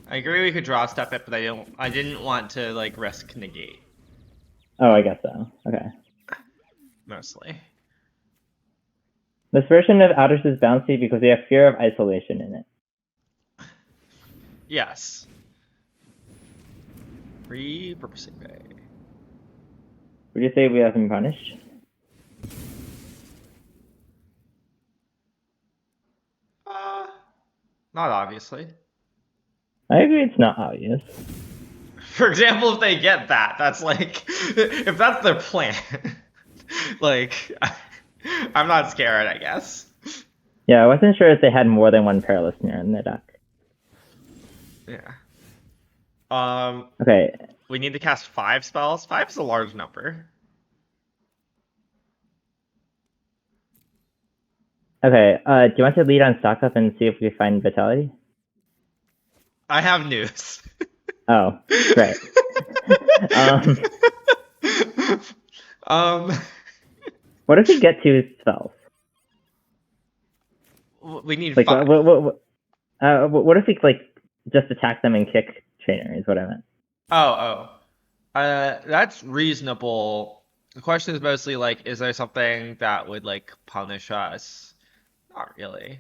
A: I agree we could draw step it, but I didn't want to like risk negate.
B: Oh, I guess so. Okay.
A: Mostly.
B: This version of Otters is bouncy because they have fear of isolation in it.
A: Yes. Repurposing bay.
B: Would you say we have been punished?
A: Not obviously.
B: I agree it's not obvious.
A: For example, if they get that, that's like, if that's their plan, like, I'm not scared, I guess.
B: Yeah, I wasn't sure if they had more than one Perilous Snare in their deck.
A: Yeah.
B: Okay.
A: We need to cast 5 spells. 5 is a large number.
B: Okay, do you want to lead on stock up and see if we find Vitality?
A: I have news.
B: Oh, great. What if we get 2 spells?
A: We need
B: Like,
A: 5.
B: what if we like just attack them and kick Trainer? Is what I meant.
A: That's reasonable. The question is mostly like, is there something that would like punish us? Not really.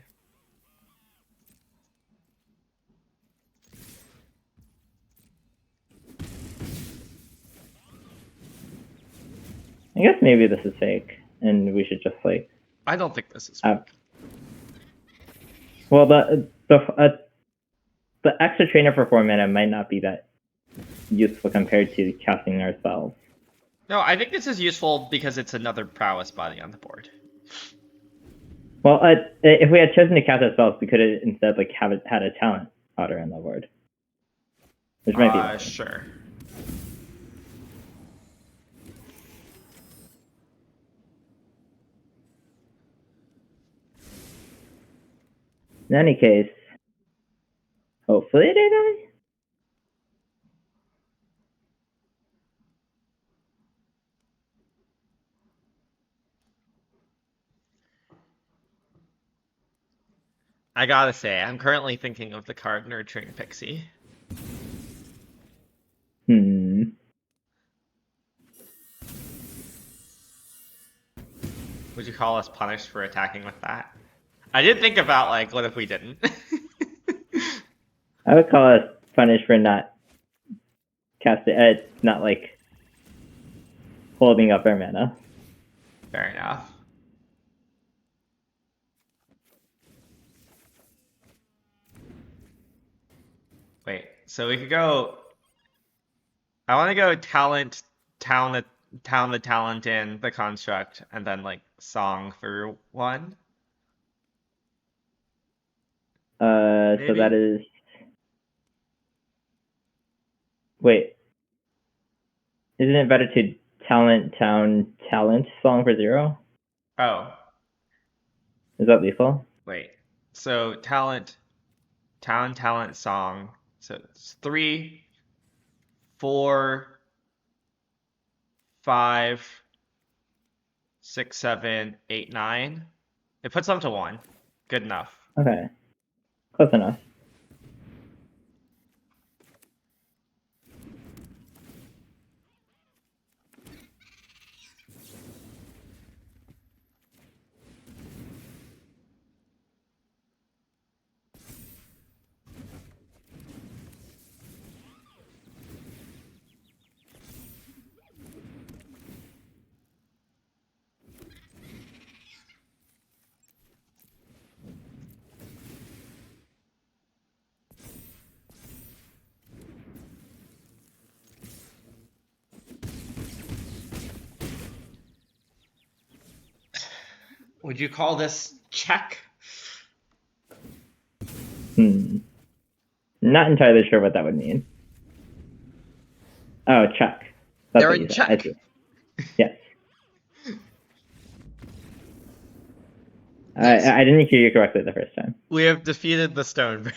B: I guess maybe this is fake, and we should just like.
A: I don't think this is fake.
B: Well, the extra Trainer for 4 mana might not be that useful compared to casting our spells.
A: No, I think this is useful because it's another prowess body on the board.
B: Well, if we had chosen to cast our spells, we could have instead like had a talent otter on the board, which might be better.
A: Sure.
B: In any case, hopefully they die.
A: I gotta say, I'm currently thinking of the card Nurturing Pixie. Would you call us punished for attacking with that? I did think about, like, what if we didn't?
B: I would call us punished for not not like holding up our mana.
A: Fair enough. Wait, so we could go... I want to go talent, town the talent in the construct, and then, like, song for one.
B: So that is... Wait. Isn't it better to talent song for 0?
A: Oh.
B: Is that lethal?
A: Wait. So talent song. So it's 3, 4, 5, 6, 7, 8, 9. It puts them to 1. Good enough.
B: Okay. Close enough.
A: Would you call this check?
B: Not entirely sure what that would mean. Oh, check.
A: They're in check.
B: I see. Yes. Nice. I didn't hear you correctly the first time.
A: We have defeated the Stone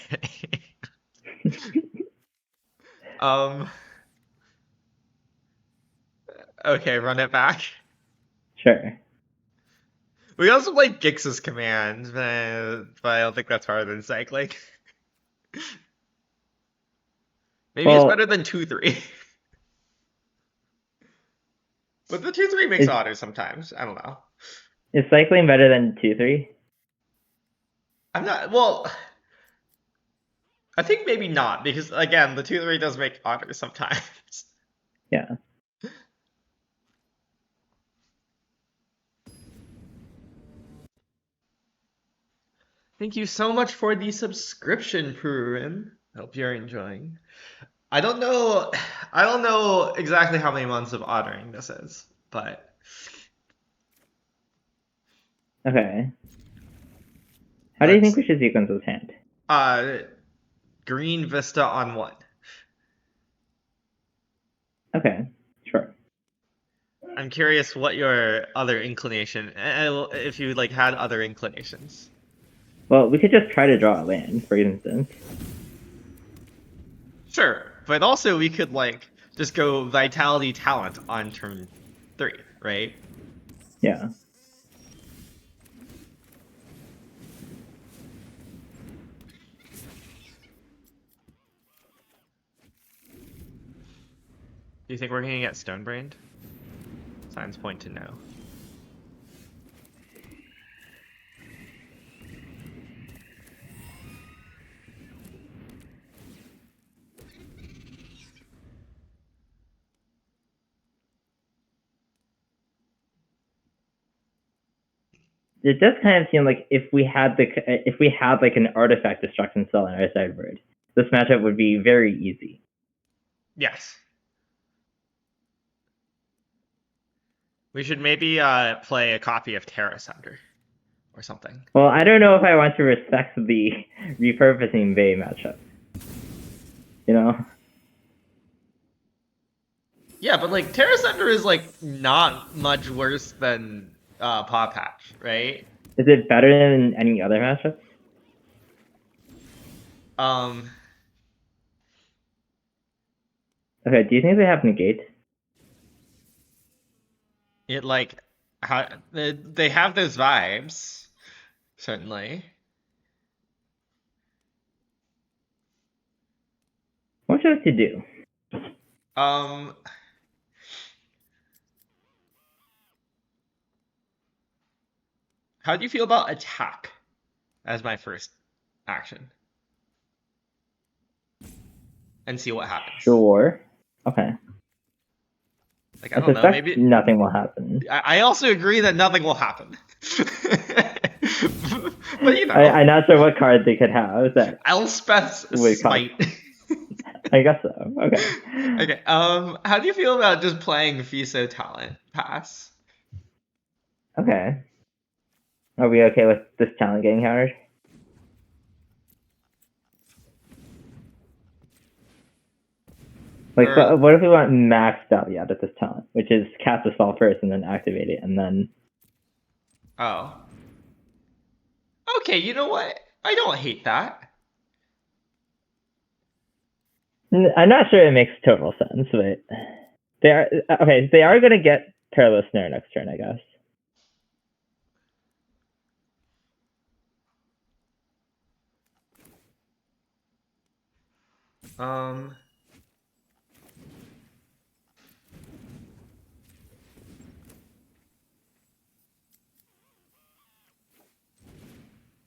A: Okay, run it back.
B: Sure.
A: We also play Gix's command, but I don't think that's harder than cycling. Maybe it's better than 2-3. But the 2-3 makes otters sometimes. I don't know.
B: Is cycling better than 2-3?
A: I'm not. Well, I think maybe not, because again, the 2-3 does make otters sometimes.
B: Yeah.
A: Thank you so much for the subscription, Purin. Hope you're enjoying. I don't know exactly how many months of ottering this is, but
B: okay. How do you think we should sequence this hand?
A: Green Vista on 1.
B: Okay, sure.
A: I'm curious what your other inclination, if you like had other inclinations.
B: Well, we could just try to draw a land, for instance.
A: Sure, but also we could like just go Vitality Talent on turn 3, right?
B: Yeah.
A: Do you think we're gonna get Stonebrained? Signs point to no.
B: It does kind of seem like if we had like an artifact destruction spell on our sideboard, this matchup would be very easy.
A: Yes. We should maybe play a copy of Terra Sunder. or something.
B: Well, I don't know if I want to respect the repurposing Bay matchup. You know?
A: Yeah, but like Terra Center is like not much worse than Paw Patch, right?
B: Is it better than any other matchup?
A: Um,
B: Okay, do you think they have negate?
A: it like how they have those vibes, certainly.
B: What should I do?
A: Um, how do you feel about attack as my first action? And see what happens.
B: Sure. Okay.
A: Like, I
B: I
A: don't know,
B: suspect
A: maybe
B: nothing will happen.
A: I also agree that nothing will happen. But you know,
B: I'm not sure what card they could have that
A: Elspeth's
B: would cause.
A: Smite.
B: I guess so. Okay.
A: Okay, how do you feel about just playing Fiso Talent Pass?
B: Okay. Are we okay with this talent getting countered? Like,
A: Or-
B: what if we want maxed out yet at this talent, which is cast a spell first and then activate it, and then
A: Oh. Okay, you know what? I don't hate that.
B: I'm not sure it makes total sense, but they are okay. They are gonna get Perilous Snare next turn, I guess.
A: Um,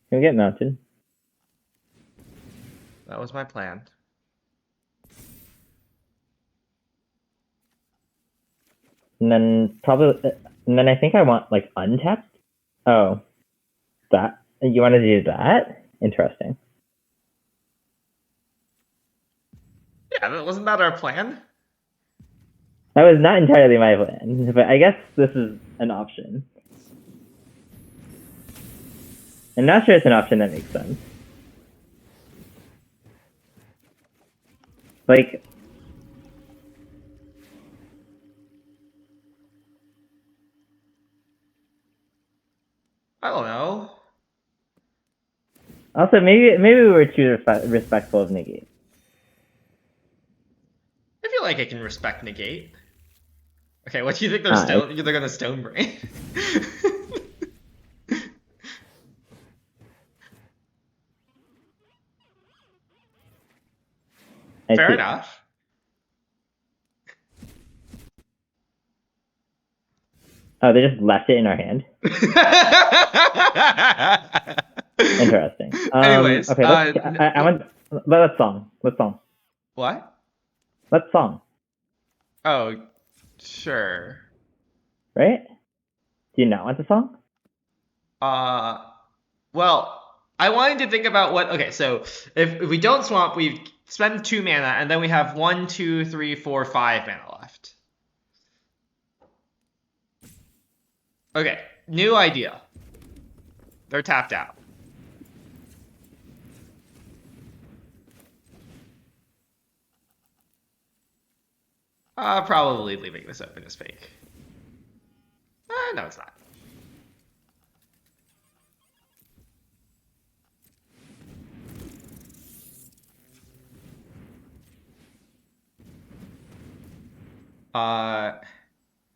B: Can we get mounted?
A: that was my plan.
B: And then I think I want like untapped. Oh, that you want to do that? Interesting.
A: Yeah, wasn't that our plan?
B: That was not entirely my plan, but I guess this is an option. I'm not sure it's an option that makes sense. Like,
A: I don't know.
B: also maybe we were too respectful of negate.
A: I feel like I can respect negate. Okay, what do you think they're gonna stone brain? Fair enough.
B: Oh, they just left it in our hand. Interesting.
A: Anyways,
B: okay. I want. Let's song. Let's song.
A: What?
B: Let's song.
A: Oh, sure.
B: Right? Do you not want the song?
A: Well, I wanted to think about what. Okay, so if we don't swamp, we spend 2 mana, and then we have 1, 2, 3, 4, 5 mana left. Okay, new idea. They're tapped out. Probably leaving this open is fake. No, it's not.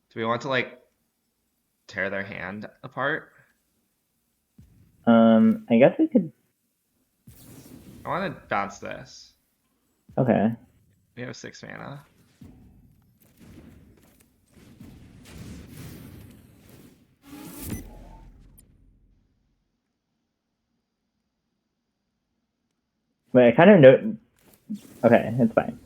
A: Do we want to like tear their hand apart?
B: I guess we could.
A: I want to bounce this.
B: Okay.
A: We have 6 mana.
B: Wait, I kind of know. Okay, it's fine.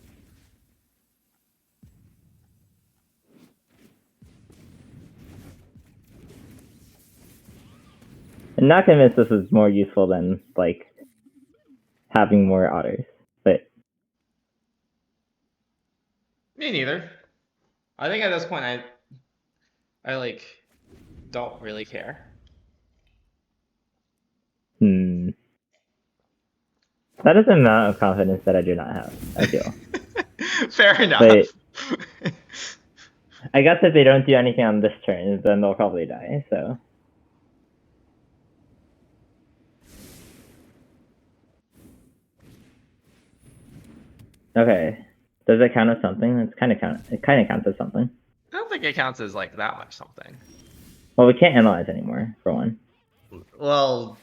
B: I'm not convinced this is more useful than like having more otters, but
A: Me neither. I think at this point I like don't really care.
B: That is an amount of confidence that I do not have, I feel.
A: Fair enough.
B: But I guess if they don't do anything on this turn, then they'll probably die, so. Okay. Does it count as something? It kind of counts as something.
A: I don't think it counts as like that much something.
B: Well, we can't analyze anymore, for one.
A: Well,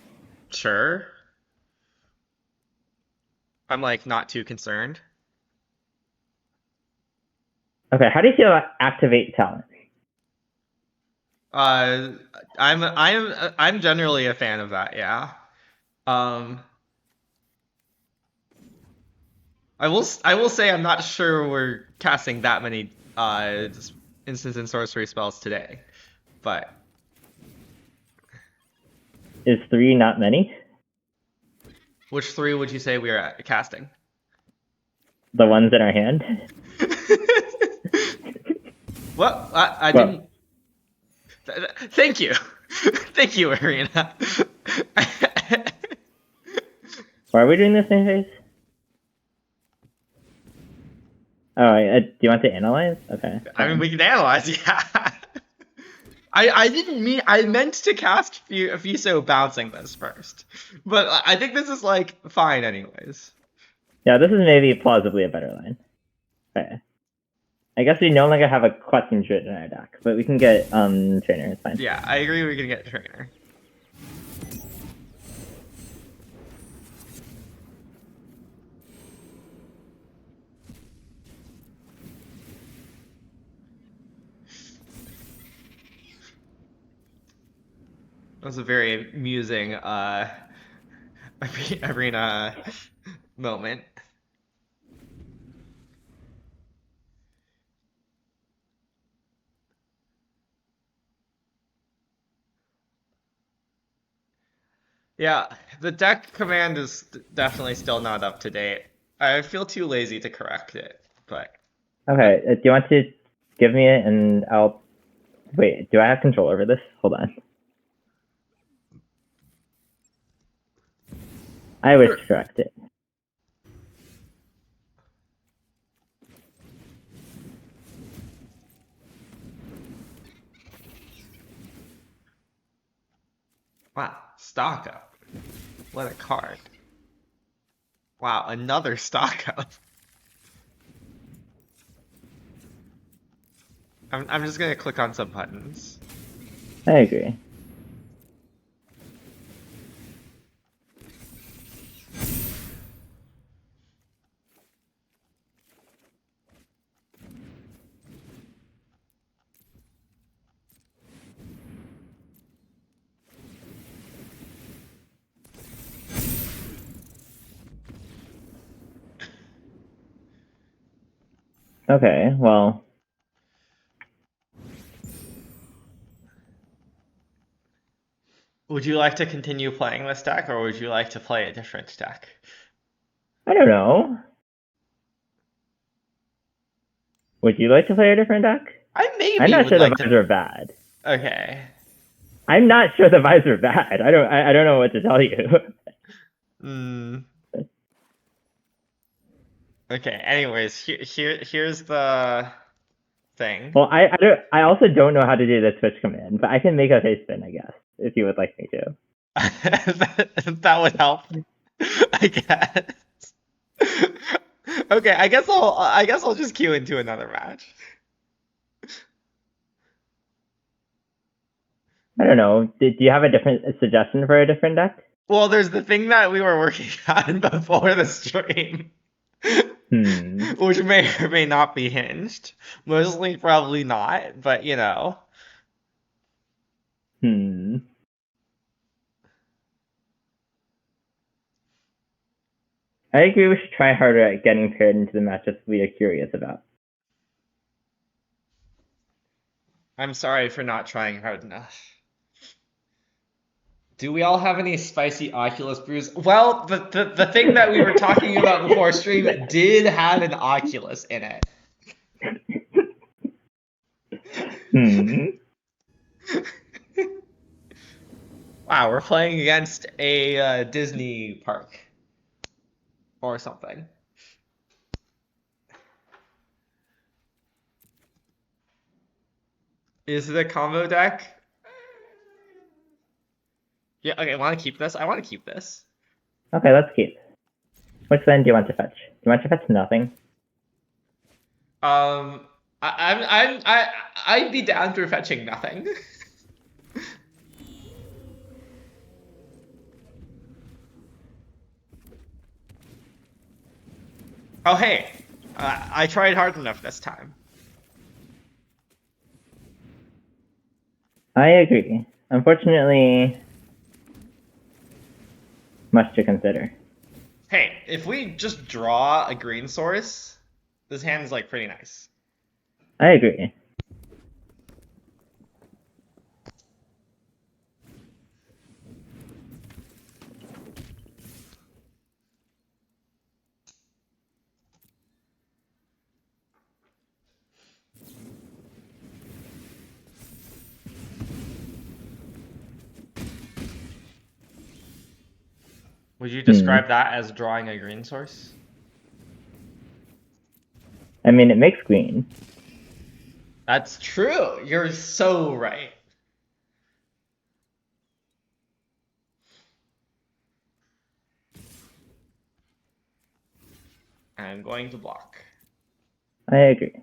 A: sure. I'm like not too concerned.
B: Okay, how do you feel about activate talent?
A: I'm generally a fan of that. Yeah. I will say I'm not sure we're casting that many instance and sorcery spells today, but
B: Is 3 not many?
A: which 3 would you say we are casting?
B: The ones in our hand?
A: What? I didn't. Thank you, thank you, Arena.
B: Why are we doing this in phase? Oh, do you want to analyze? Okay.
A: I mean, we can analyze, yeah. I didn't mean, I meant to cast Fuso bouncing this first, but I think this is like fine anyways.
B: Yeah, this is maybe plausibly a better line. Okay. I guess we no longer have a question trait in our deck, but we can get trainer. It's fine.
A: Yeah, I agree. We can get trainer. That was a very amusing arena moment. Yeah, the deck command is definitely still not up to date. I feel too lazy to correct it, but
B: Okay. Do you want to give me it and I'll wait? Do I have control over this? Hold on. I wish to correct it.
A: wow, stock up. What a card. Wow, another stock up. I'm just gonna click on some buttons.
B: I agree. Okay, well.
A: Would you like to continue playing this deck, or would you like to play a different deck?
B: I don't know. Would you like to play a different deck?
A: I maybe
B: I'm not
A: would
B: sure
A: like
B: the vibes are bad.
A: Okay.
B: I'm not sure the vibes are bad. I don't know what to tell you.
A: Hmm. Okay. Anyways, here's the thing.
B: Well, I also don't know how to do the Twitch command, but I can make a face spin, I guess, if you would like me to.
A: That would help, I guess. Okay, I guess I'll just queue into another match.
B: I don't know. Do you have a suggestion for a different deck?
A: Well, there's the thing that we were working on before the stream, which may or may not be hinged. Mostly probably not, but you know.
B: I agree we should try harder at getting paired into the matchups we are curious about.
A: I'm sorry for not trying hard enough. Do we all have any spicy Oculus brews? Well, the thing that we were talking about before stream did have an Oculus in it. Wow, we're playing against a Disney park. or something. Is it a combo deck? Yeah, okay, I want to keep this. I want to keep this.
B: Okay, let's keep. Which then do you want to fetch? Do you want to fetch nothing?
A: I'd be down for fetching nothing. Oh hey, I tried hard enough this time.
B: I agree. Unfortunately, much to consider.
A: Hey, if we just draw a green source, this hand's like pretty nice.
B: I agree.
A: Would you describe that as drawing a green source?
B: I mean, it makes green.
A: That's true. You're so right. I'm going to block.
B: I agree.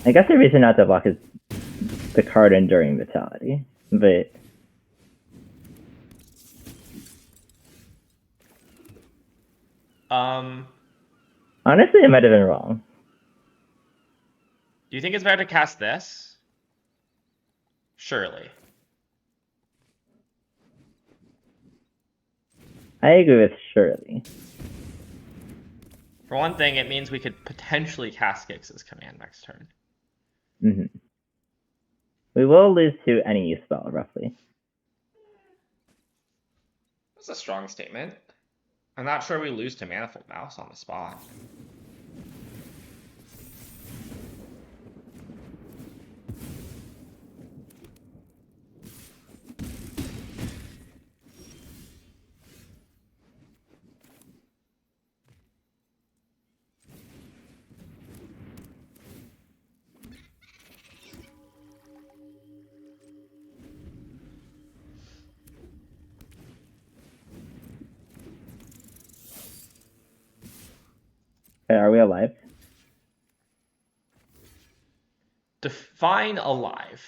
B: I guess the reason not to block is the card Enduring Vitality, but honestly, it might have been wrong.
A: Do you think it's better to cast this? Surely.
B: I agree with Shirley.
A: For one thing, it means we could potentially cast Gix's command next turn.
B: We will lose to any use spell, roughly.
A: That's a strong statement. I'm not sure we lose to Manifold Mouse on the spot.
B: Okay, are we alive?
A: Define alive.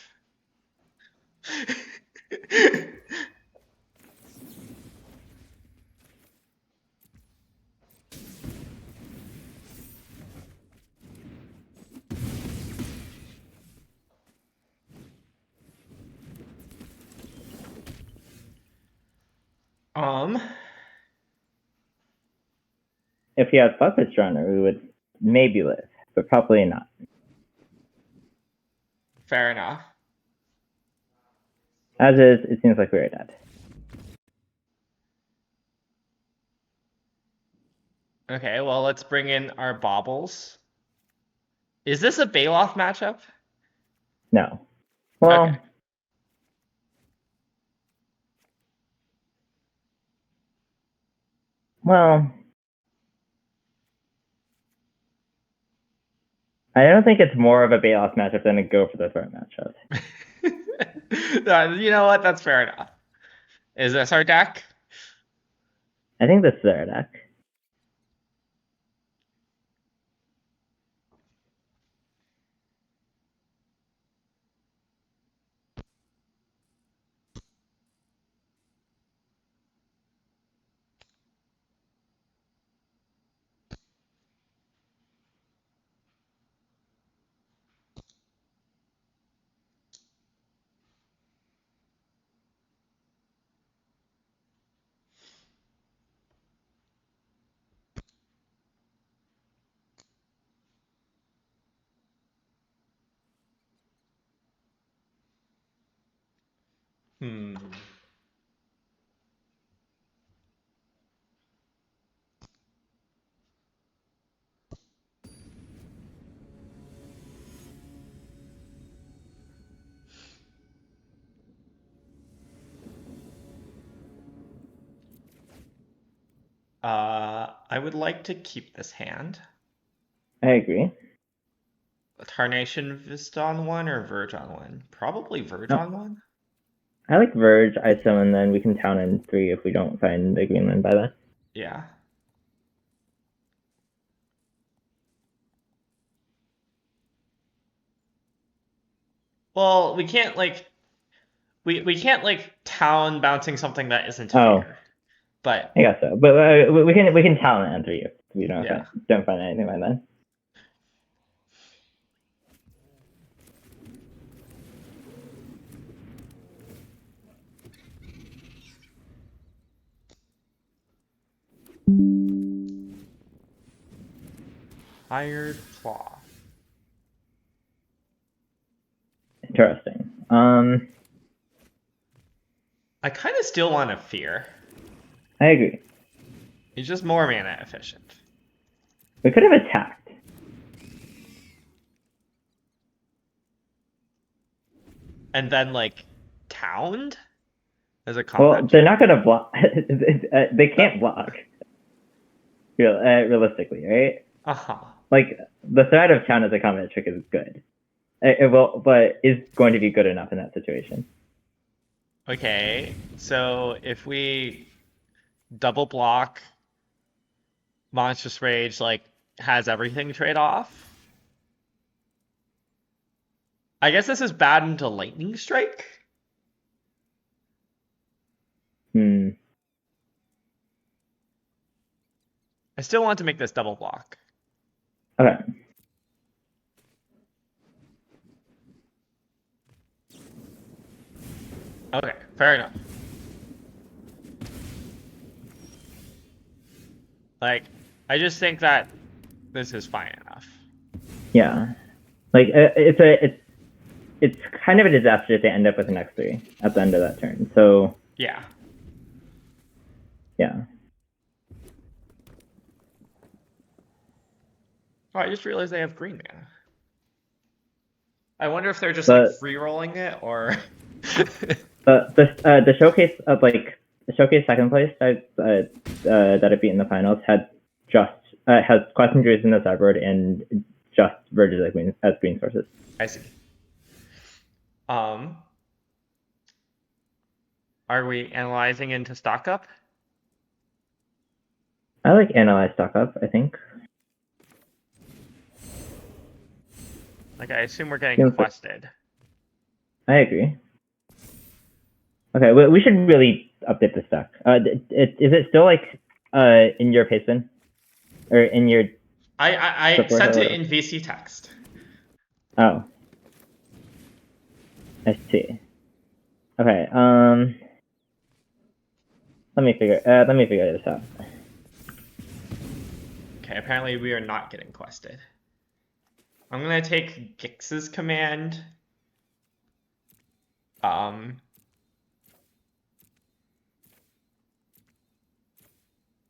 B: If we had Puppet Runner, we would maybe live, but probably not.
A: Fair enough.
B: As is, it seems like we're dead.
A: Okay, well, let's bring in our baubles. Is this a Baloth matchup?
B: No. Well,
A: Okay.
B: well, I don't think it's more of a Baloth matchup than a Go for the Throat matchup.
A: You know what? That's fair enough. Is this our deck?
B: I think this is our deck.
A: Hmm. I would like to keep this hand.
B: I agree.
A: Tarnation Vista on one or Verge on one? Probably Verge
B: No,
A: on one.
B: I like Verge, ISO, and then we can town in 3 if we don't find the Greenland by then.
A: Yeah. Well, we can't like we can't like town bouncing something that isn't
B: Oh,
A: fair. But
B: I guess so. But we can town in 3 if we
A: yeah.
B: don't find anything by then.
A: Hired Claw.
B: Interesting.
A: I kind of still want to fear.
B: I agree.
A: He's just more mana efficient.
B: We could have attacked.
A: And then like towned as a
B: Well,
A: combat.
B: they're not gonna block. They can't block. Realistically, right?
A: Uh-huh.
B: Like the threat of town as a combat trick is good. It will, but is going to be good enough in that situation.
A: Okay, so if we double block Monstrous Rage like has everything trade off. I guess this is bad into Lightning Strike.
B: Hmm.
A: I still want to make this double block.
B: Okay.
A: Okay, fair enough. Like, I just think that this is fine enough.
B: Yeah. Like it's kind of a disaster if they end up with an X3 at the end of that turn. So
A: Yeah.
B: yeah.
A: Oh, I just realized they have green mana. I wonder if they're just
B: But-
A: like free rolling it or.
B: The showcase of like the showcase second place that it beat in the finals had just has Question Druids in the sideboard and just Verges as green sources.
A: I see. Are we analyzing into stock up?
B: I like Analyze Stock Up, I think.
A: Like, I assume we're getting
B: Yeah, but-
A: quested.
B: I agree. Okay, we should really update this deck. Is it still like in your pastebin? Or in your
A: I
B: Support
A: sent
B: or
A: it in VC text.
B: oh. I see. Okay, let me figure this out.
A: Okay, apparently we are not getting quested. I'm gonna take Gix's command.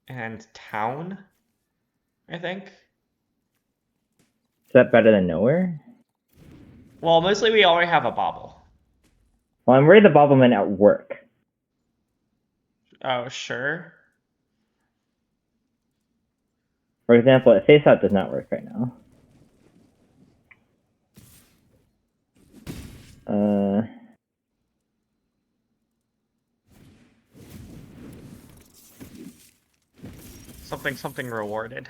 A: And town, I think.
B: Is that better than nowhere?
A: Well, mostly we already have a bobble.
B: Well, I'm worried the Bobbleman at work.
A: Oh, sure.
B: For example, Face Out does not work right now.
A: Something rewarded.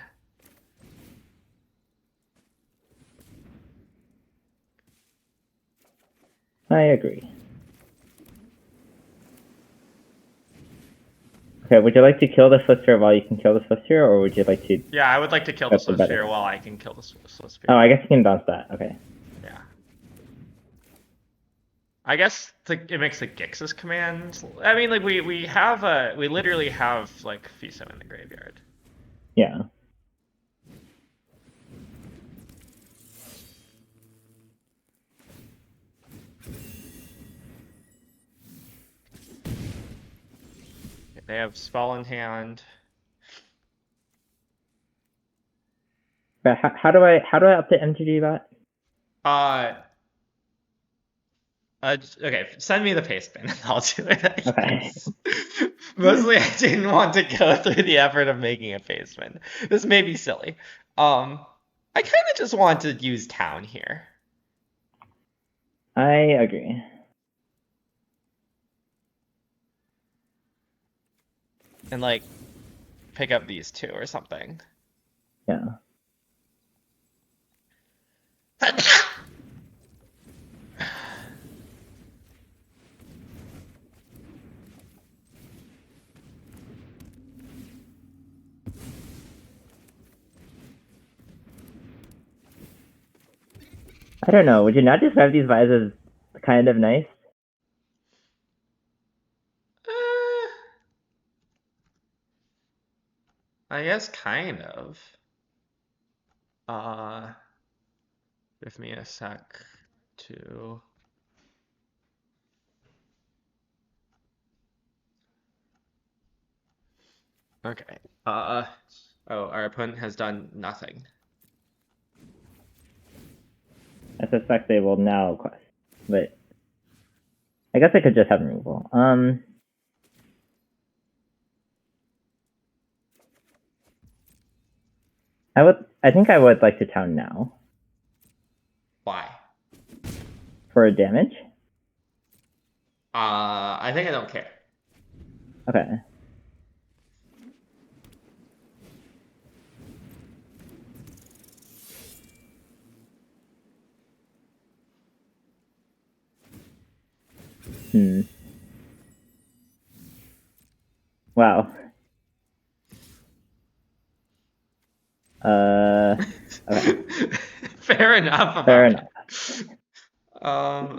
B: I agree. Okay, would you like to kill the Swifter while you can kill the Swifter, or would you like to...
A: Yeah, I would like to kill the
B: That's the better.
A: Swifter while I can kill the Swifter.
B: Oh, I guess you can bounce that. Okay.
A: Yeah. I guess it makes the Gix's command. I mean, like we literally have like Fiso in the graveyard.
B: Yeah.
A: They have spell in hand.
B: But how do I update MTG bot?
A: Okay, send me the paste bin and I'll do it. I
B: Okay.
A: guess. Mostly, I didn't want to go through the effort of making a basement. This may be silly. I kind of just want to use town here.
B: I agree.
A: And, like, pick up these two or something.
B: Yeah. I don't know. Would you not describe these vibes as kind of nice?
A: I guess kind of. Give me a sec to. Okay. Oh, our opponent has done nothing.
B: I suspect they will now quest, but I guess I could just have removal. I think I would like to town now
A: Why?
B: for damage.
A: I think I don't care.
B: Okay. Wow. Okay.
A: Fair enough about
B: Fair
A: it.
B: enough.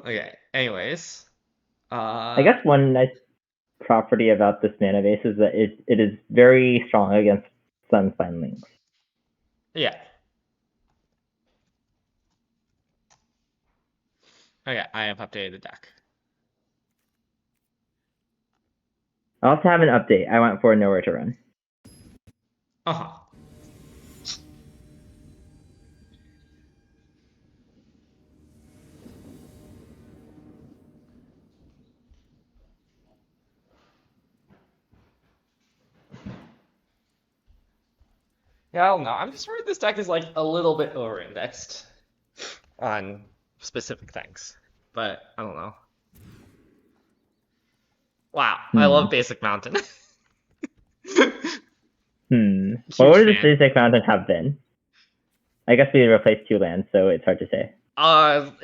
A: Okay. Anyways.
B: I guess one nice property about this mana base is that it is very strong against Sunspine Links.
A: Yeah. Okay, I have updated the deck.
B: I also have an update. I went for Nowhere to Run.
A: Uh-huh. Yeah, I don't know. I'm just worried this deck is like a little bit over-indexed on specific things. But I don't know. Wow, I love Basic Mountain.
B: What would
A: Huge
B: this
A: fan.
B: Basic Mountain have been? I guess we replaced 2 lands, so it's hard to say.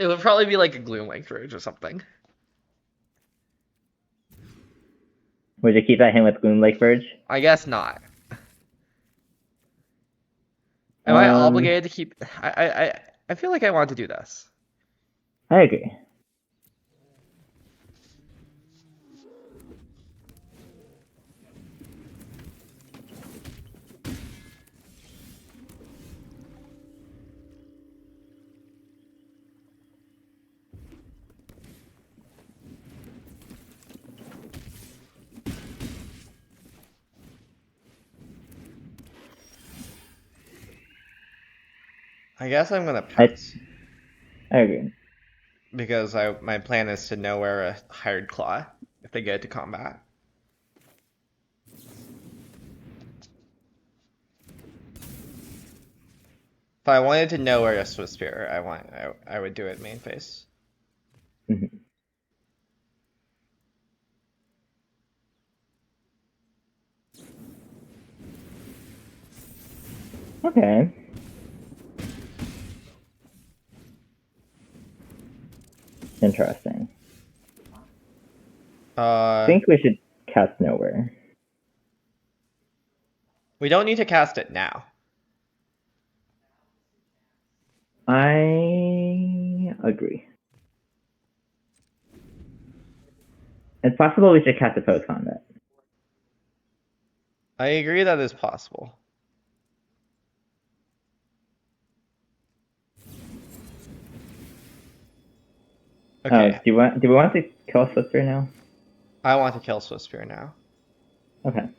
A: It would probably be like a Gloomlink Rouge or something.
B: Would you keep that hand with Gloomlake Verge?
A: I guess not. Am I obligated to keep? I feel like I want to do this.
B: I agree.
A: I guess I'm gonna pass
B: I agree.
A: because my plan is to nowhere a Hired Claw if they get to combat. If I wanted to know where a Swift Spear, I would do it main phase.
B: Mhm. Okay. Interesting. I think we should cast Nowhere.
A: We don't need to cast it now.
B: I agree. It's possible we should cast it post combat.
A: I agree that is possible. Okay.
B: Do we want to kill Swifter now?
A: I want to kill Swift Spear now.
B: Okay.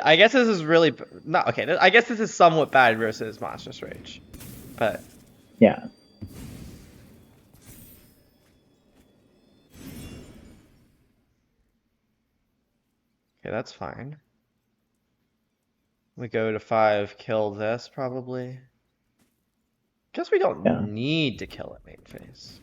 A: I guess this is really not okay. I guess this is somewhat bad versus Monstrous Rage, but
B: Yeah.
A: Okay, that's fine. We go to 5, kill this probably. Guess we don't
B: Yeah.
A: need to kill it main phase.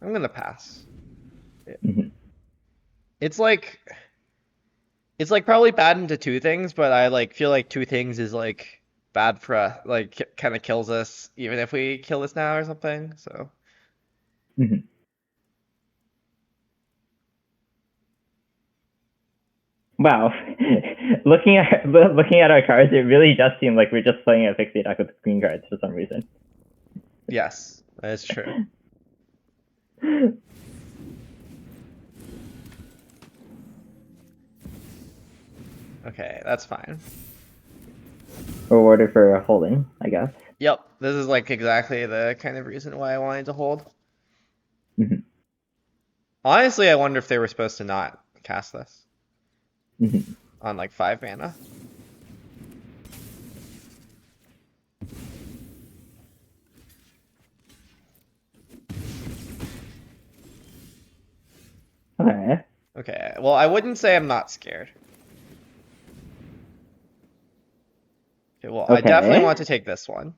A: I'm gonna pass.
B: Mhm.
A: It's like probably bad into two things, but I like feel like two things is like bad for us, like kind of kills us even if we kill this now or something. So
B: Mhm. Wow. looking at our cards, it really does seem like we're just playing a pixie deck with green cards for some reason.
A: yes, that is true. Okay, that's fine.
B: Rewarded for holding, I guess.
A: Yep, this is like exactly the kind of reason why I wanted to hold.
B: Mhm.
A: Honestly, I wonder if they were supposed to not cast this
B: Mhm.
A: on like 5 mana.
B: Okay.
A: Okay, well, I wouldn't say I'm not scared. Okay, well, I definitely want to take this one.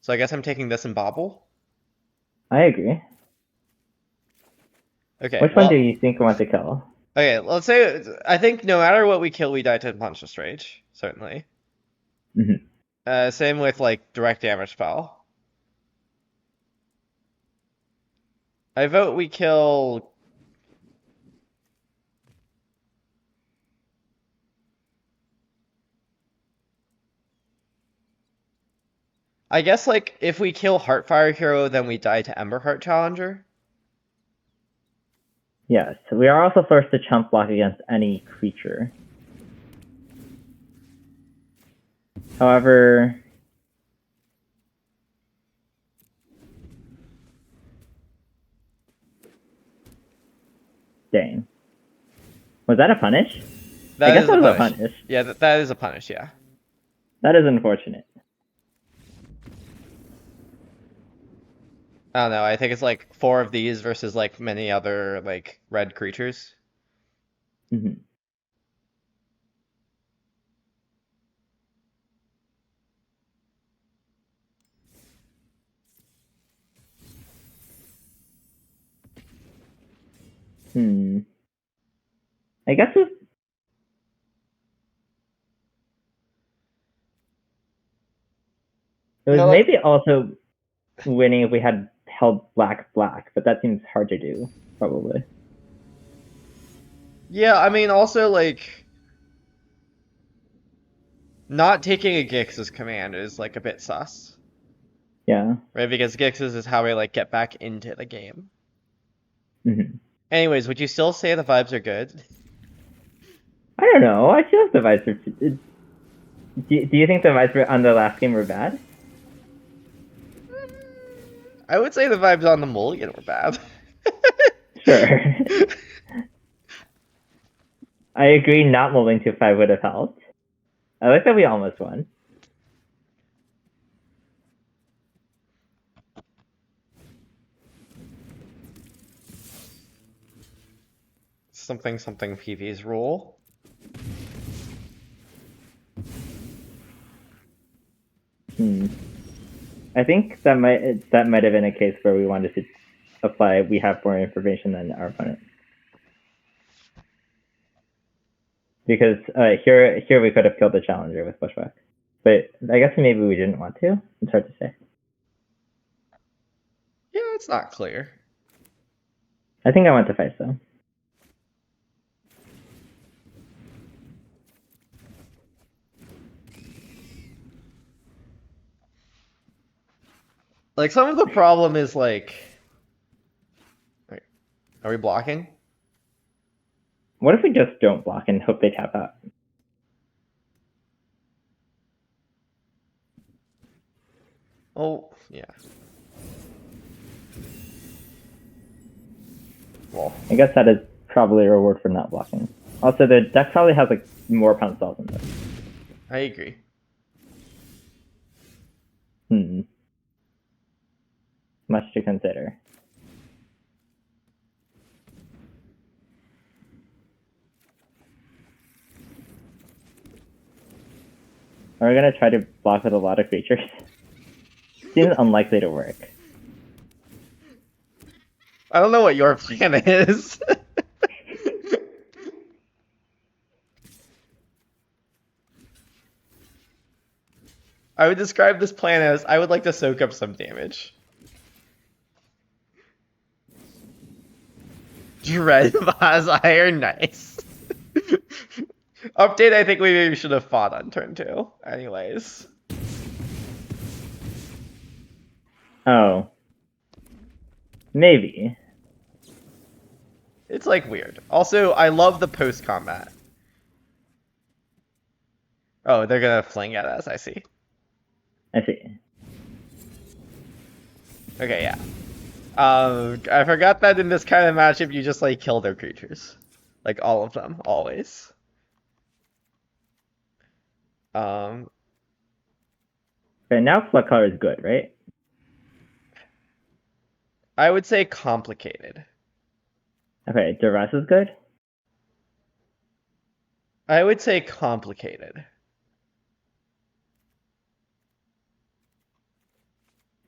A: So I guess I'm taking this and Bobble.
B: I agree.
A: Okay,
B: Which one do you think we want to kill?
A: okay, let's say I think no matter what we kill, we die to Monstrous Rage, certainly.
B: Mhm.
A: Same with like direct damage spell. I vote we kill. I guess like if we kill Heartfire Hero, then we die to Emberheart Challenger.
B: Yes. We are also forced to chump block against any creature. However, dang. Was that a punish?
A: That
B: I guess
A: is a
B: that was a
A: punish.
B: punish.
A: Yeah, that is a punish. Yeah.
B: That is unfortunate.
A: I don't know. I think it's like 4 of these versus like many other like red creatures.
B: Mhm. I guess it was
A: No,
B: maybe also winning if we had held black, but that seems hard to do, probably.
A: yeah, I mean also like not taking a Gix's command is like a bit sus.
B: Yeah.
A: Right? Because Gix's is how we like get back into the game.
B: Hmm.
A: Anyways, would you still say the vibes are good?
B: I don't know. I feel like the vibes are. Do you think the vibes on the last game were bad?
A: I would say the vibes on the Mulligan were bad.
B: Sure. I agree. Not moving to 5 would have helped. I like that we almost won.
A: Something PV's rule.
B: I think that might have been a case where we wanted to apply. We have more information than our opponent. Because here we could have killed the challenger with pushback, but I guess maybe we didn't want to. It's hard to say.
A: Yeah, it's not clear.
B: I think I went to face though.
A: Like some of the problem is like, wait, are we blocking?
B: What if we just don't block and hope they tap out?
A: Oh, yeah. Well,
B: I guess that is probably a reward for not blocking. Also, the deck probably has like more pound spells than this.
A: I agree.
B: Much to consider. Are we gonna try to block with a lot of creatures? Seems unlikely to work.
A: I don't know what your plan is. I would describe this plan as I would like to soak up some damage. Dread Vaz Iron, nice. Update, I think we maybe should have fought on turn 2. Anyways.
B: Oh. Maybe.
A: It's like weird. Also, I love the post-combat. Oh, they're gonna fling at us, I see.
B: I see.
A: Okay, yeah. I forgot that in this kind of matchup, you just like kill their creatures, like all of them, always.
B: But now Flood Color is good, right?
A: I would say complicated.
B: Okay, Duress is good?
A: I would say complicated.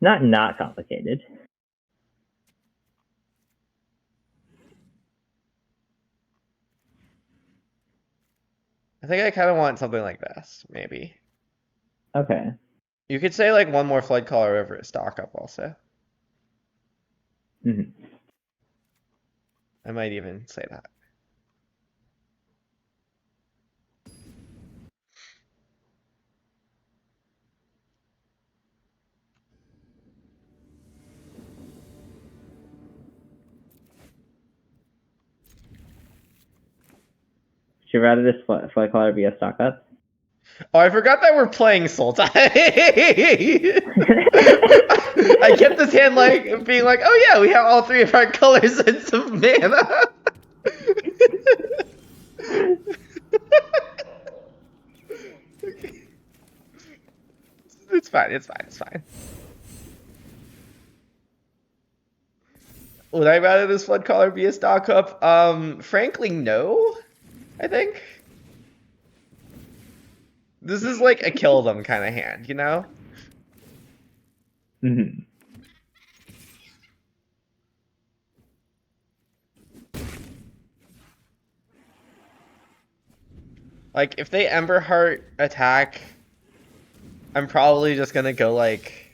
B: Not complicated.
A: I think I kind of want something like this, maybe.
B: Okay.
A: You could say like one more Flood Caller over a stock up also.
B: Mm-hmm.
A: I might even say that.
B: Would you rather this Flood Color be a stock up?
A: Oh, I forgot that we're playing Sultai. I kept this hand like being like, oh yeah, we have all 3 of our colors and some mana. It's fine, it's fine, it's fine. Would I rather this Flood Caller be a stock up? Frankly, no. I think. This is like a kill them kind of hand, you know?
B: Mm-hmm.
A: Like, if they Emberheart attack, I'm probably just gonna go like...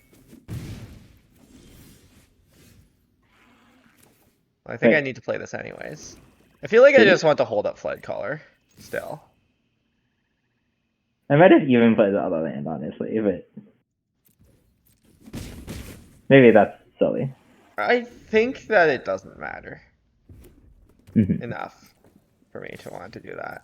A: I think I need to play this anyways. I feel like I just want to hold up Flood Caller still.
B: I might have even played the other land, honestly, but maybe that's silly.
A: I think that it doesn't matter
B: Mm-hmm.
A: enough for me to want to do that.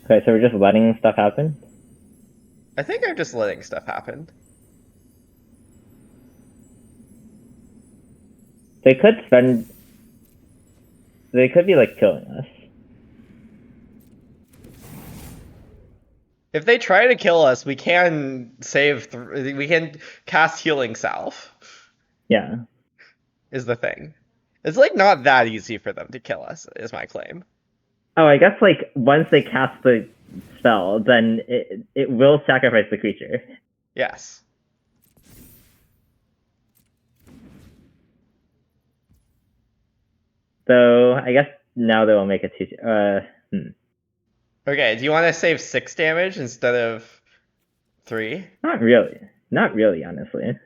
B: Okay, so we're just letting stuff happen?
A: I think I'm just letting stuff happen.
B: They could spend... They could be, like, killing us.
A: If they try to kill us, we can save... we can cast Healing Salve.
B: Yeah.
A: Is the thing. It's, like, not that easy for them to kill us, is my claim.
B: Oh, I guess, like, once they cast the spell, then it will sacrifice the creature.
A: Yes.
B: So, I guess now they will make it 2...
A: Okay, do you want to save 6 damage instead of 3?
B: Not really. Not really, honestly.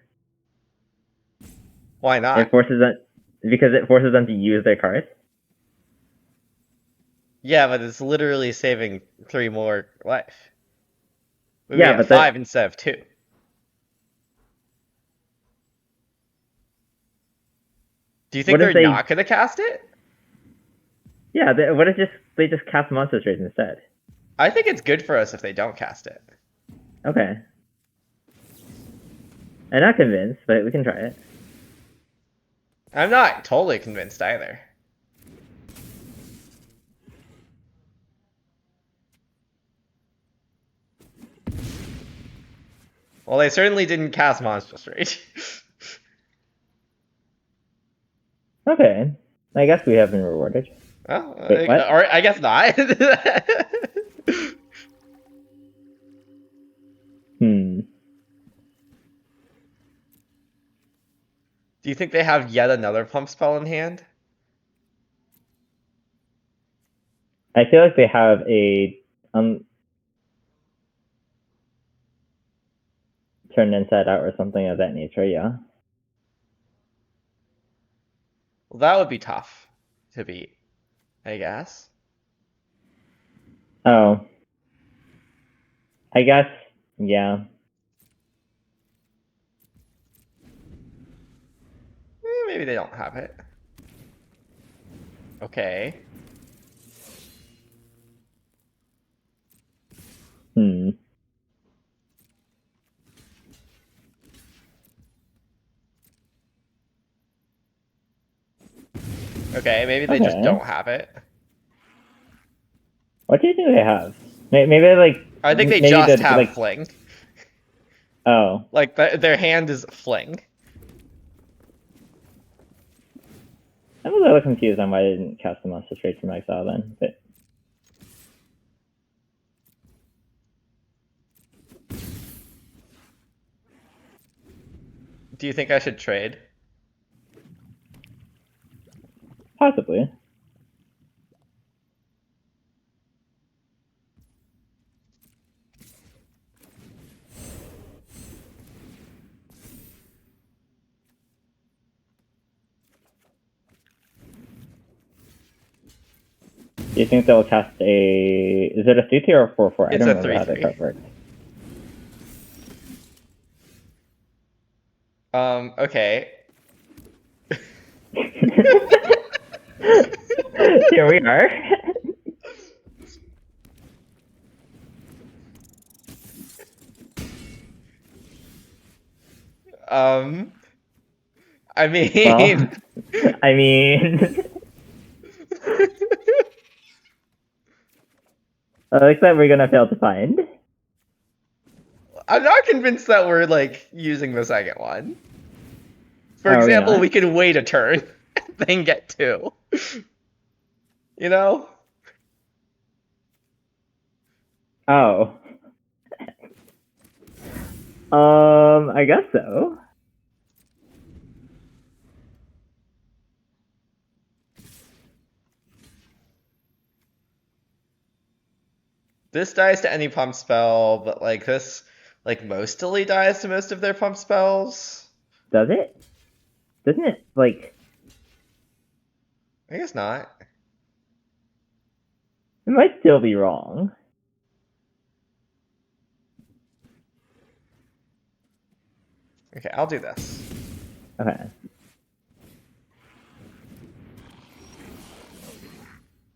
A: Why not?
B: It forces them... Because it forces them to use their cards.
A: Yeah, but it's literally saving 3 more life. We
B: Yeah,
A: have
B: but
A: 5 instead of 2. Do you think
B: What if
A: they're
B: they-
A: not going to cast it?
B: Yeah, what if they just cast Monster Trace instead?
A: I think it's good for us if they don't cast it.
B: Okay. I'm not convinced, but we can try it.
A: I'm not totally convinced either. Well, they certainly didn't cast Monstrous Rage.
B: Okay. I guess we have been rewarded.
A: Well,
B: Wait, what?
A: or I guess not. Do you think they have yet another pump spell in hand?
B: I feel like they have a turn inside out or something of that nature, yeah.
A: Well, that would be tough to beat, I guess.
B: Oh. I guess, yeah.
A: Maybe they don't have it. Okay. Okay, maybe they just don't have it.
B: What do you think they have? Maybe like.
A: I think they
B: maybe
A: just
B: the,
A: have
B: like,
A: Fling.
B: Oh.
A: Like, their hand is Fling.
B: I'm a little confused on why I didn't cast the monster straight from exile then, but.
A: Do you think I should trade?
B: Possibly. Do you think they'll cast a... Is it a 3-3 or a 4-4? I
A: It's
B: don't
A: a
B: remember how that
A: 3/3.
B: card works.
A: Okay.
B: Here we are.
A: I mean...
B: Well, I mean... I like that we're gonna fail to find.
A: I'm not convinced that we're, like, using the second one. For
B: Oh,
A: example,
B: yeah?
A: we can wait a turn, then get 2. You know?
B: Oh. I guess so.
A: This dies to any pump spell, but, like, this, like, mostly dies to most of their pump spells.
B: Does it? Doesn't it, like...
A: I guess not.
B: It might still be wrong.
A: Okay, I'll do this.
B: Okay.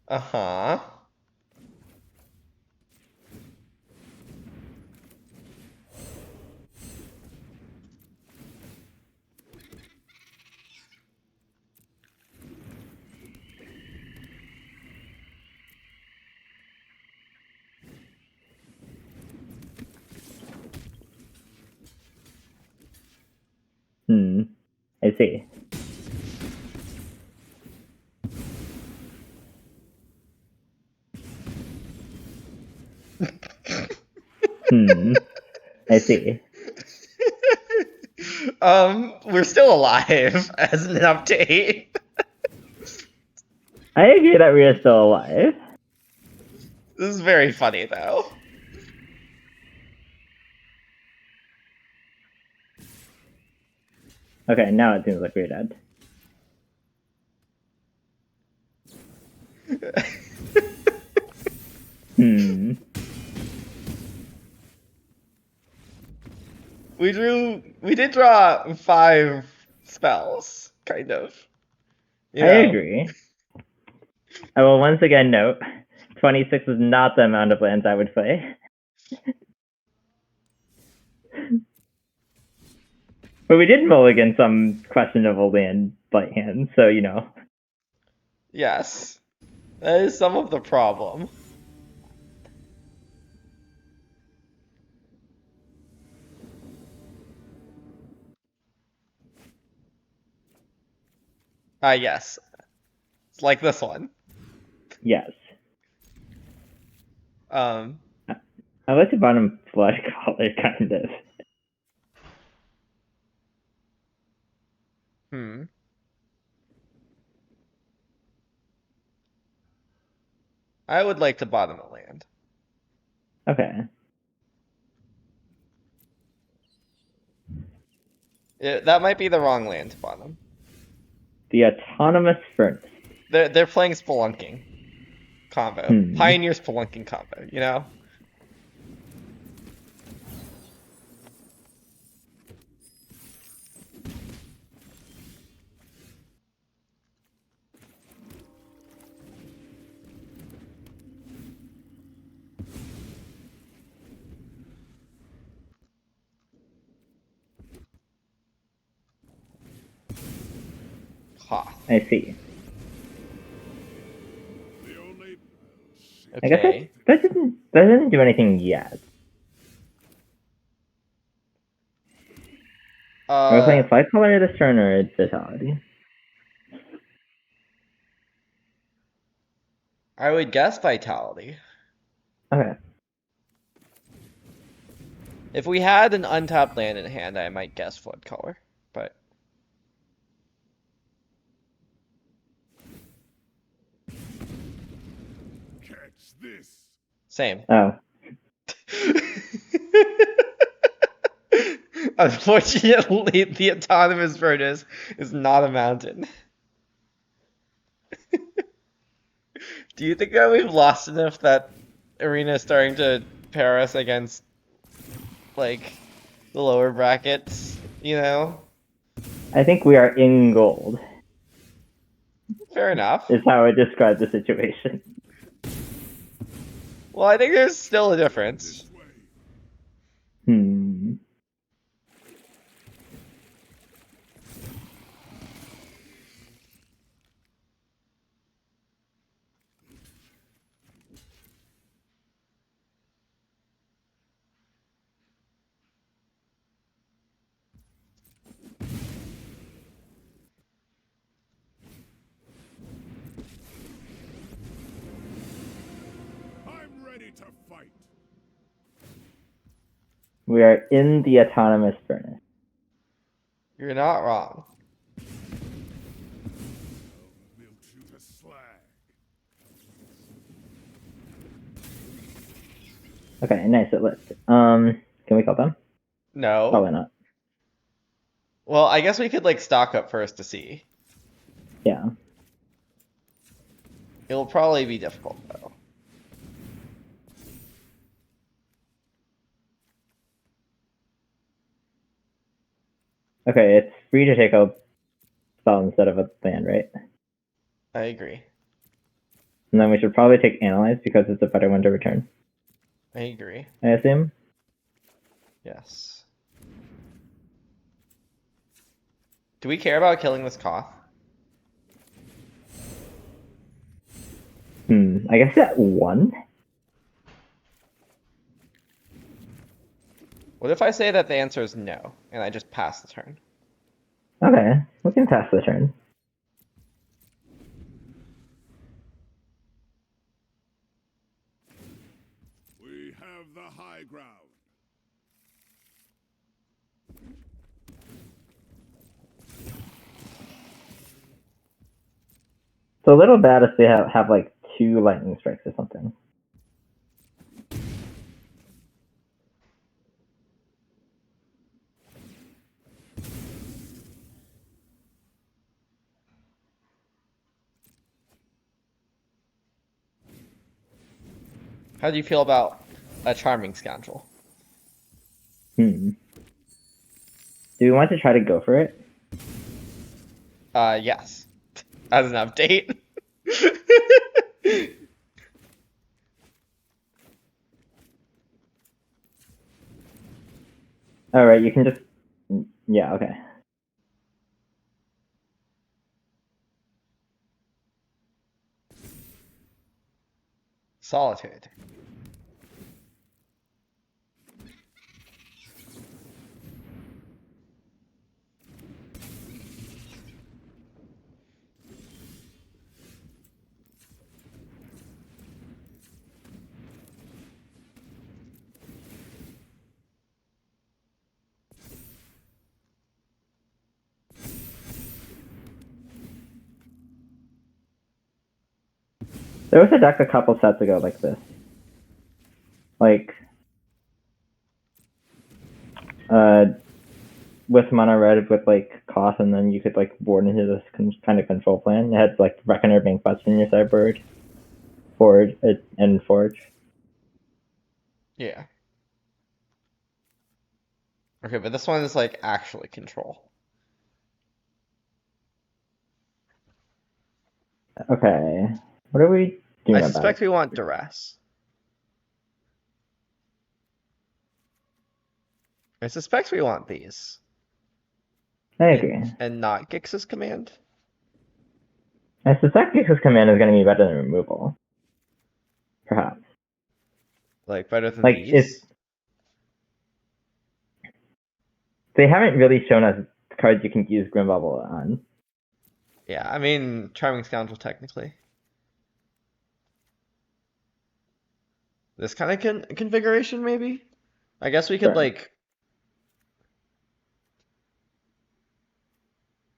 A: Uh-huh.
B: I see. I see.
A: We're still alive as an update.
B: I agree that we are still alive.
A: This is very funny, though.
B: Okay, now it seems like we're dead.
A: We did draw 5 spells, kind of.
B: I agree. I will once again note 26 is not the amount of lands I would play. But we did mulligan some questionable land blight hands, so you know.
A: Yes. That is some of the problem. Yes. It's like this one.
B: Yes.
A: I
B: like the bottom flood collar, kind of.
A: I would like to bottom a land.
B: Okay.
A: That might be the wrong land to bottom.
B: The autonomous furnace.
A: They're playing spelunking combo. Pioneer spelunking combo, you know? Ha.
B: I see.
A: Okay.
B: I guess that doesn't do anything yet. Are we playing five color this turn or vitality?
A: I would guess vitality.
B: Okay.
A: If we had an untapped land in hand, I might guess flood color, but
C: Catch this.
A: same.
B: Oh.
A: Unfortunately, the autonomous furnace is not a mountain. Do you think that we've lost enough that Arena is starting to pair us against, like, the lower brackets, you know?
B: I think we are in gold.
A: Fair enough.
B: Is how I describe the situation.
A: Well, I think there's still a difference.
C: I'm ready to fight.
B: We are in the autonomous furnace.
A: You're not wrong.
C: Milk you to slag.
B: Okay, nice. Can we kill them?
A: No.
B: Probably not.
A: Well, I guess we could, like, stock up first to see.
B: Yeah.
A: It'll probably be difficult, though.
B: Okay, it's free to take a spell instead of a land, right?
A: I agree.
B: And then we should probably take Analyze because it's a better one to return.
A: I agree.
B: I assume?
A: Yes. Do we care about killing this Koth?
B: I guess that one?
A: What if I say that the answer is no, and I just pass the turn?
B: Okay, we can pass the turn.
C: We have the high ground.
B: It's a little bad if they have like 2 lightning strikes or something.
A: How do you feel about a charming scoundrel?
B: Do we want to try to go for it?
A: Yes. As an update.
B: All right, you can just. Yeah. Okay.
A: Solitude.
B: There was a deck a couple sets ago like this. Like, with mono red with like cost, and then you could like board into this kind of control plan. It had like Reckoner being Quest in your sideboard, Forge, and Forge.
A: Yeah. Okay, but this one is like actually control.
B: Okay, what are we doing
A: I
B: about
A: suspect
B: it?
A: we want duress. I suspect we want these.
B: I agree.
A: And not Gix's command.
B: I suspect Gix's command is going to be better than removal. Perhaps.
A: Like better than
B: Like,
A: these.
B: They haven't really shown us cards you can use Grim Bubble on.
A: Yeah, I mean Charming Scoundrel technically. This kind of configuration maybe. I guess we could
B: Sure.
A: like.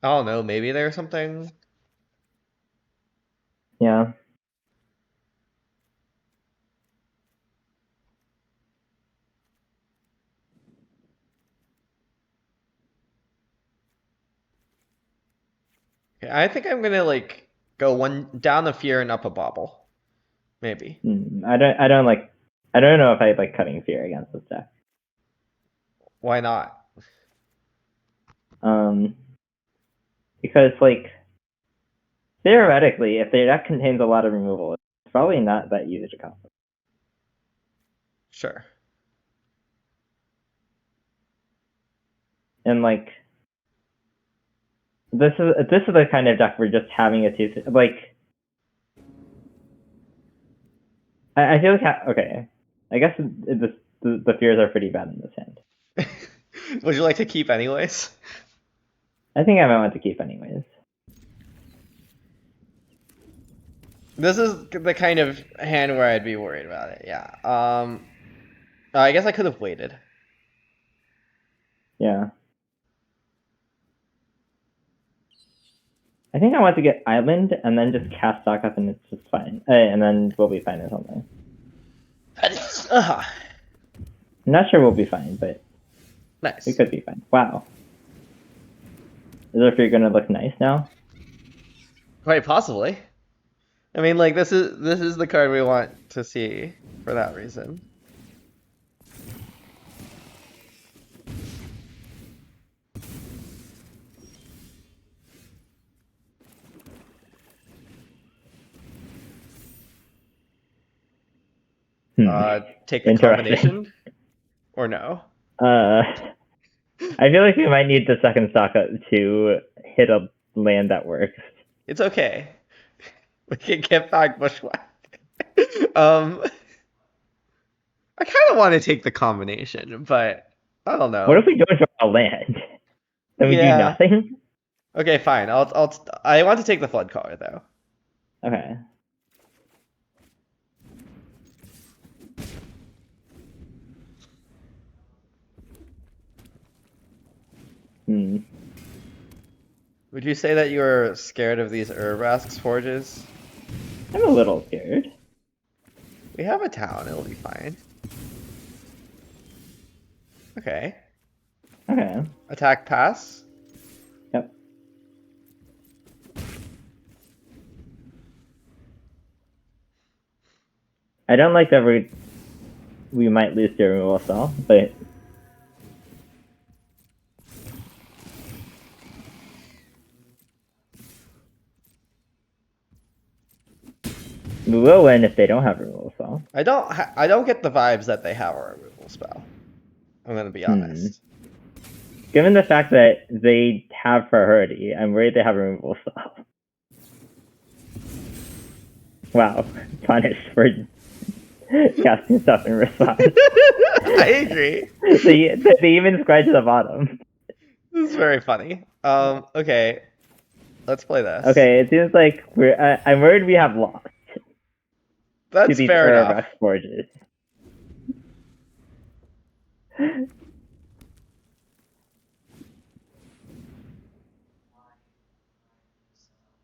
A: I don't know. Maybe there's something.
B: Yeah.
A: Okay, I think I'm gonna like go one down a fear and up a bauble. Maybe.
B: I don't know if I like cutting Fear against this deck.
A: Why not?
B: Because like theoretically, if the deck contains a lot of removal, it's probably not that easy to accomplish.
A: Sure.
B: And like this is the kind of deck where just having a two like I feel like okay, I guess the fears are pretty bad in this hand.
A: Would you like to keep anyways?
B: I think I might want to keep anyways.
A: This is the kind of hand where I'd be worried about it. Yeah. I guess I could have waited.
B: Yeah. I think I want to get Island and then just cast Stock Up and it's just fine. And then we'll be fine or something. I'm not sure we'll be fine, but
A: Nice.
B: we could be fine. Wow. Is it if you're gonna look nice now?
A: Quite possibly. I mean, like this is the card we want to see for that reason. Take the combination, or no?
B: I feel like we might need the second Stock Up to hit a land that works.
A: It's okay. We can get back Bushwhack. I kind of want to take the combination, but I don't know.
B: What if we don't draw a land? Then we do nothing?
A: Okay, fine. I want to take the flood color though.
B: Okay.
A: Would you say that you're scared of these Urbrask's forges?
B: I'm a little scared.
A: We have a town, it'll be fine. Okay.
B: Okay.
A: Attack pass?
B: Yep. I don't like that we might lose the removal spell, but we will win if they don't have a removal spell.
A: I don't get the vibes that they have a removal spell. I'm gonna be honest.
B: Given the fact that they have priority, I'm worried they have removal spell. Wow, punished for casting stuff in response.
A: I agree.
B: They even scratch to the bottom.
A: This is very funny. Okay. Let's play this.
B: Okay, it seems like I'm worried we have lost to
A: That's
B: these
A: fair enough.
B: Ururex forges.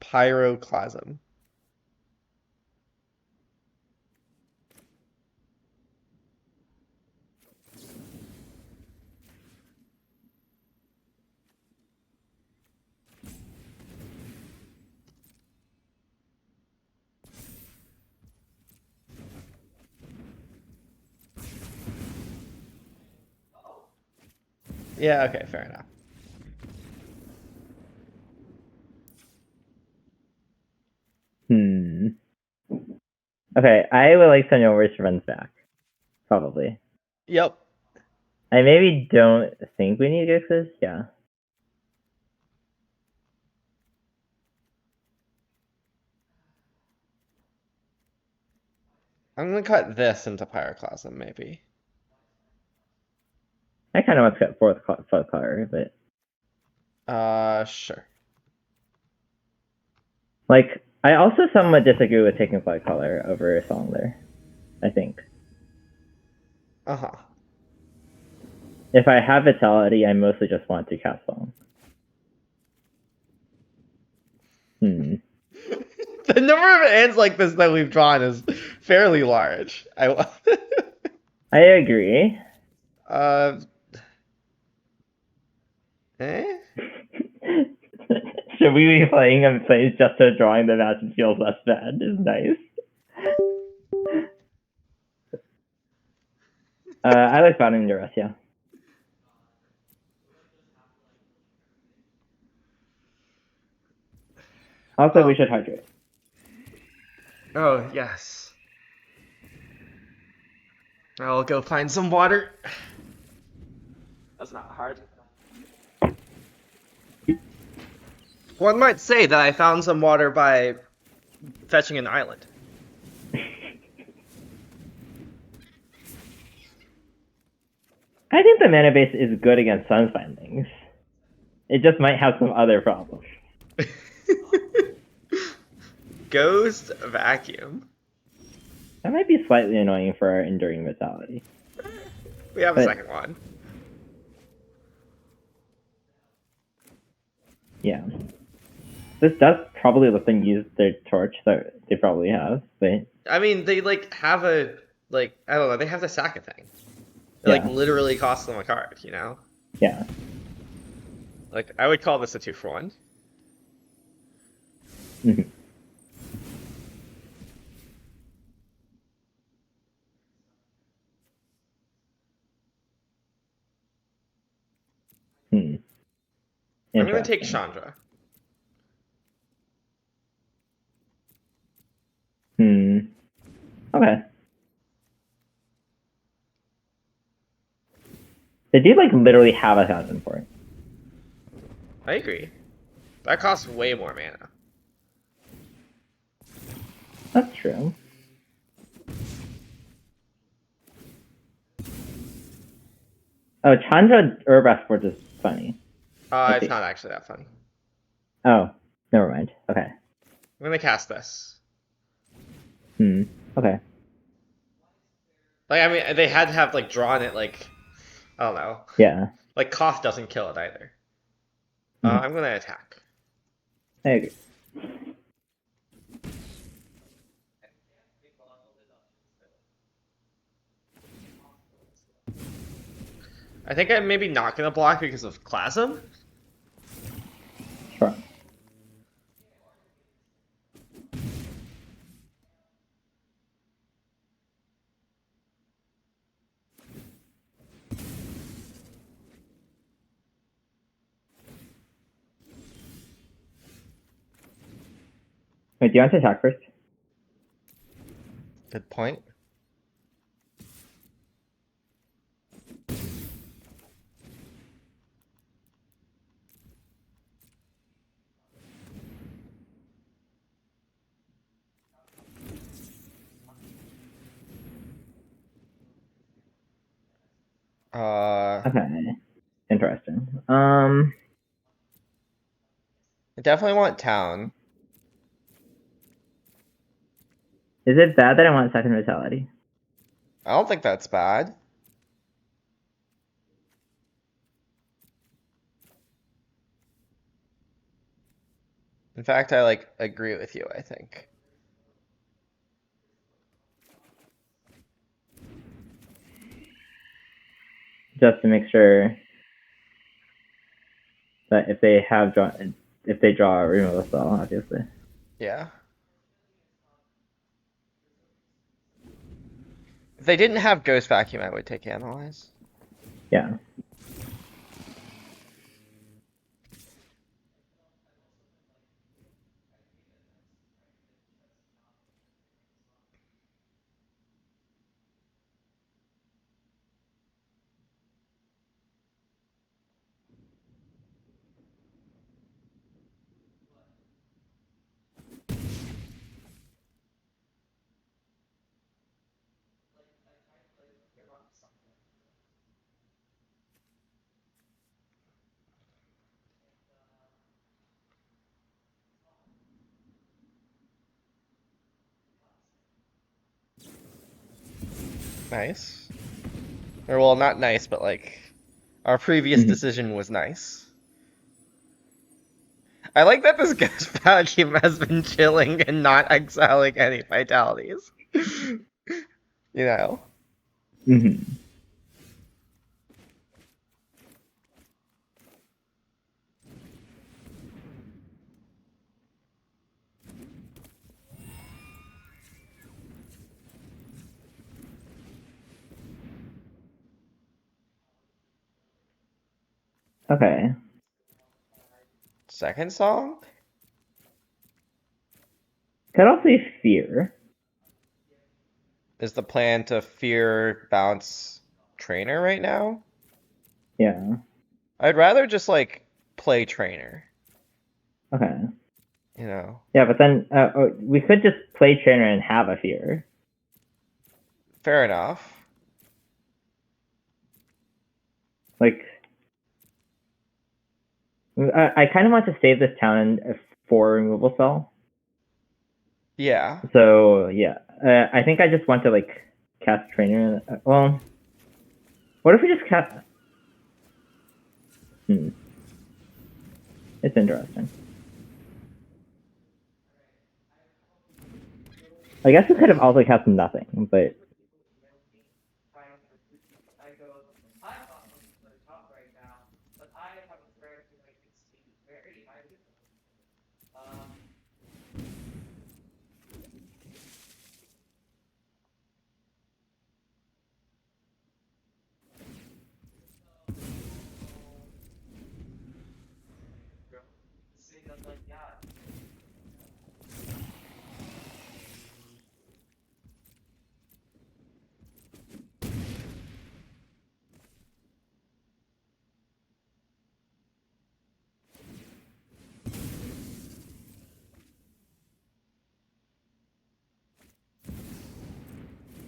A: Pyroclasm. Yeah, okay, fair enough.
B: Okay, I would like Senor Worst runs back. Probably.
A: Yep.
B: I maybe don't think we need Gixes. Yeah.
A: I'm gonna cut this into Pyroclasm, maybe.
B: I kind of want to cut fourth color, but
A: Sure.
B: like I also somewhat disagree with taking flight color over a song there. I think
A: Uh-huh.
B: if I have vitality, I mostly just want to cast song.
A: The number of ants like this that we've drawn is fairly large.
B: I agree.
A: Uh, eh?
B: Should we be playing on plays just to drawing the match and feels less bad is nice. I like Bounding Duress, yeah. Also, we should hydrate.
A: Oh, yes. I'll go find some water. That's not hard. One might say that I found some water by fetching an island.
B: I think the mana base is good against Sun's Findings. It just might have some other problems.
A: Ghost Vacuum.
B: That might be slightly annoying for our Enduring Vitality.
A: We have a second one.
B: Yeah. This does probably let them use their torch that they probably have, but
A: I mean, they have I don't know, they have to sack a thing. It
B: yeah.
A: literally costs them a card, you know?
B: Yeah.
A: I would call this a 2-for-1.
B: Mm-hmm.
A: I'm gonna take Chandra.
B: Okay. They do literally have 1,000 for it.
A: I agree. That costs way more mana.
B: That's true. Oh, Chandra Urbas Forge is funny.
A: It's not actually that funny.
B: Oh, never mind. Okay.
A: I'm gonna cast this.
B: Okay.
A: I mean, they had to have drawn it I don't know.
B: Yeah.
A: Cough doesn't kill it either. I'm gonna attack.
B: I agree.
A: I think I'm maybe not gonna block because of Clasm.
B: Sure. Wait, do you want to attack first?
A: Good point.
B: Okay. Interesting.
A: I definitely want town.
B: Is it bad that I want second vitality?
A: I don't think that's bad. In fact, I like agree with you, I think.
B: Just to make sure that if they draw a removal spell, obviously.
A: Yeah. If they didn't have Ghost Vacuum, I would take Analyze.
B: Yeah.
A: Nice. Or, well, not nice, but like, our previous
B: Mhm.
A: decision was nice. I like that this Ghost Vacuum has been chilling and not exiling any vitalities. You know?
B: Mhm. Okay.
A: Second song?
B: Could also be fear.
A: Is the plan to fear bounce trainer right now?
B: Yeah.
A: I'd rather just like play trainer,
B: Okay.
A: you know.
B: Yeah, but then we could just play trainer and have a fear.
A: Fair enough.
B: Like, I kind of want to save this town for removal spell.
A: Yeah.
B: So yeah, I think I just want to like cast trainer. Well, what if we just cast? It's interesting. I guess we could have also cast nothing, but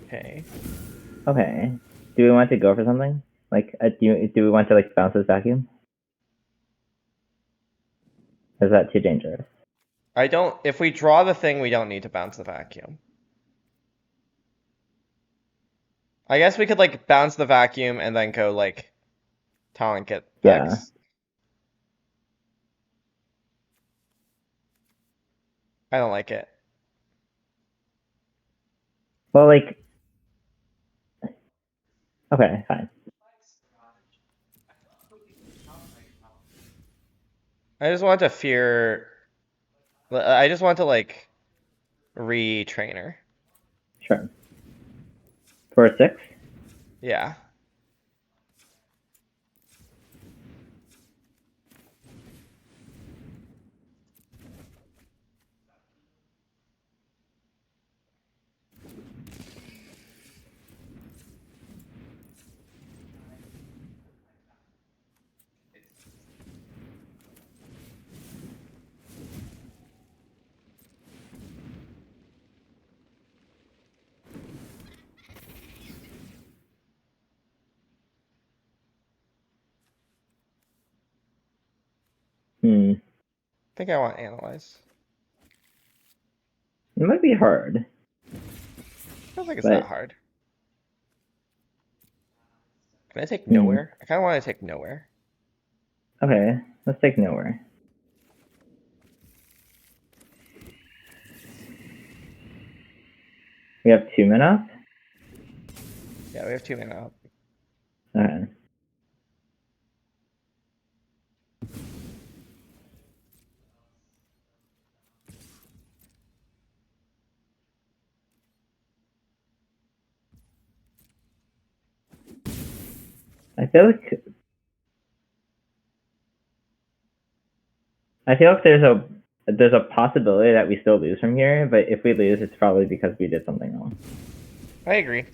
A: Okay.
B: okay. Do we want to go for something? Like, do we want to like bounce this vacuum? Or is that too dangerous?
A: I don't. If we draw the thing, we don't need to bounce the vacuum. I guess we could like bounce the vacuum and then go like talent get
B: Yeah.
A: X. I don't like it.
B: Well, like, okay, fine.
A: I just want to fear. I just want to like retrainer.
B: Sure. For a 6?
A: Yeah.
B: Hmm.
A: I think I want analyze.
B: It might be hard,
A: I don't think it's that
B: but
A: hard. Can I take
B: hmm.
A: nowhere? I kind of want to take nowhere.
B: Okay, let's take nowhere. We have 2 mana.
A: Yeah, we have 2 mana up.
B: Okay. I feel like there's a possibility that we still lose from here, but if we lose, it's probably because we did something wrong.
A: I agree.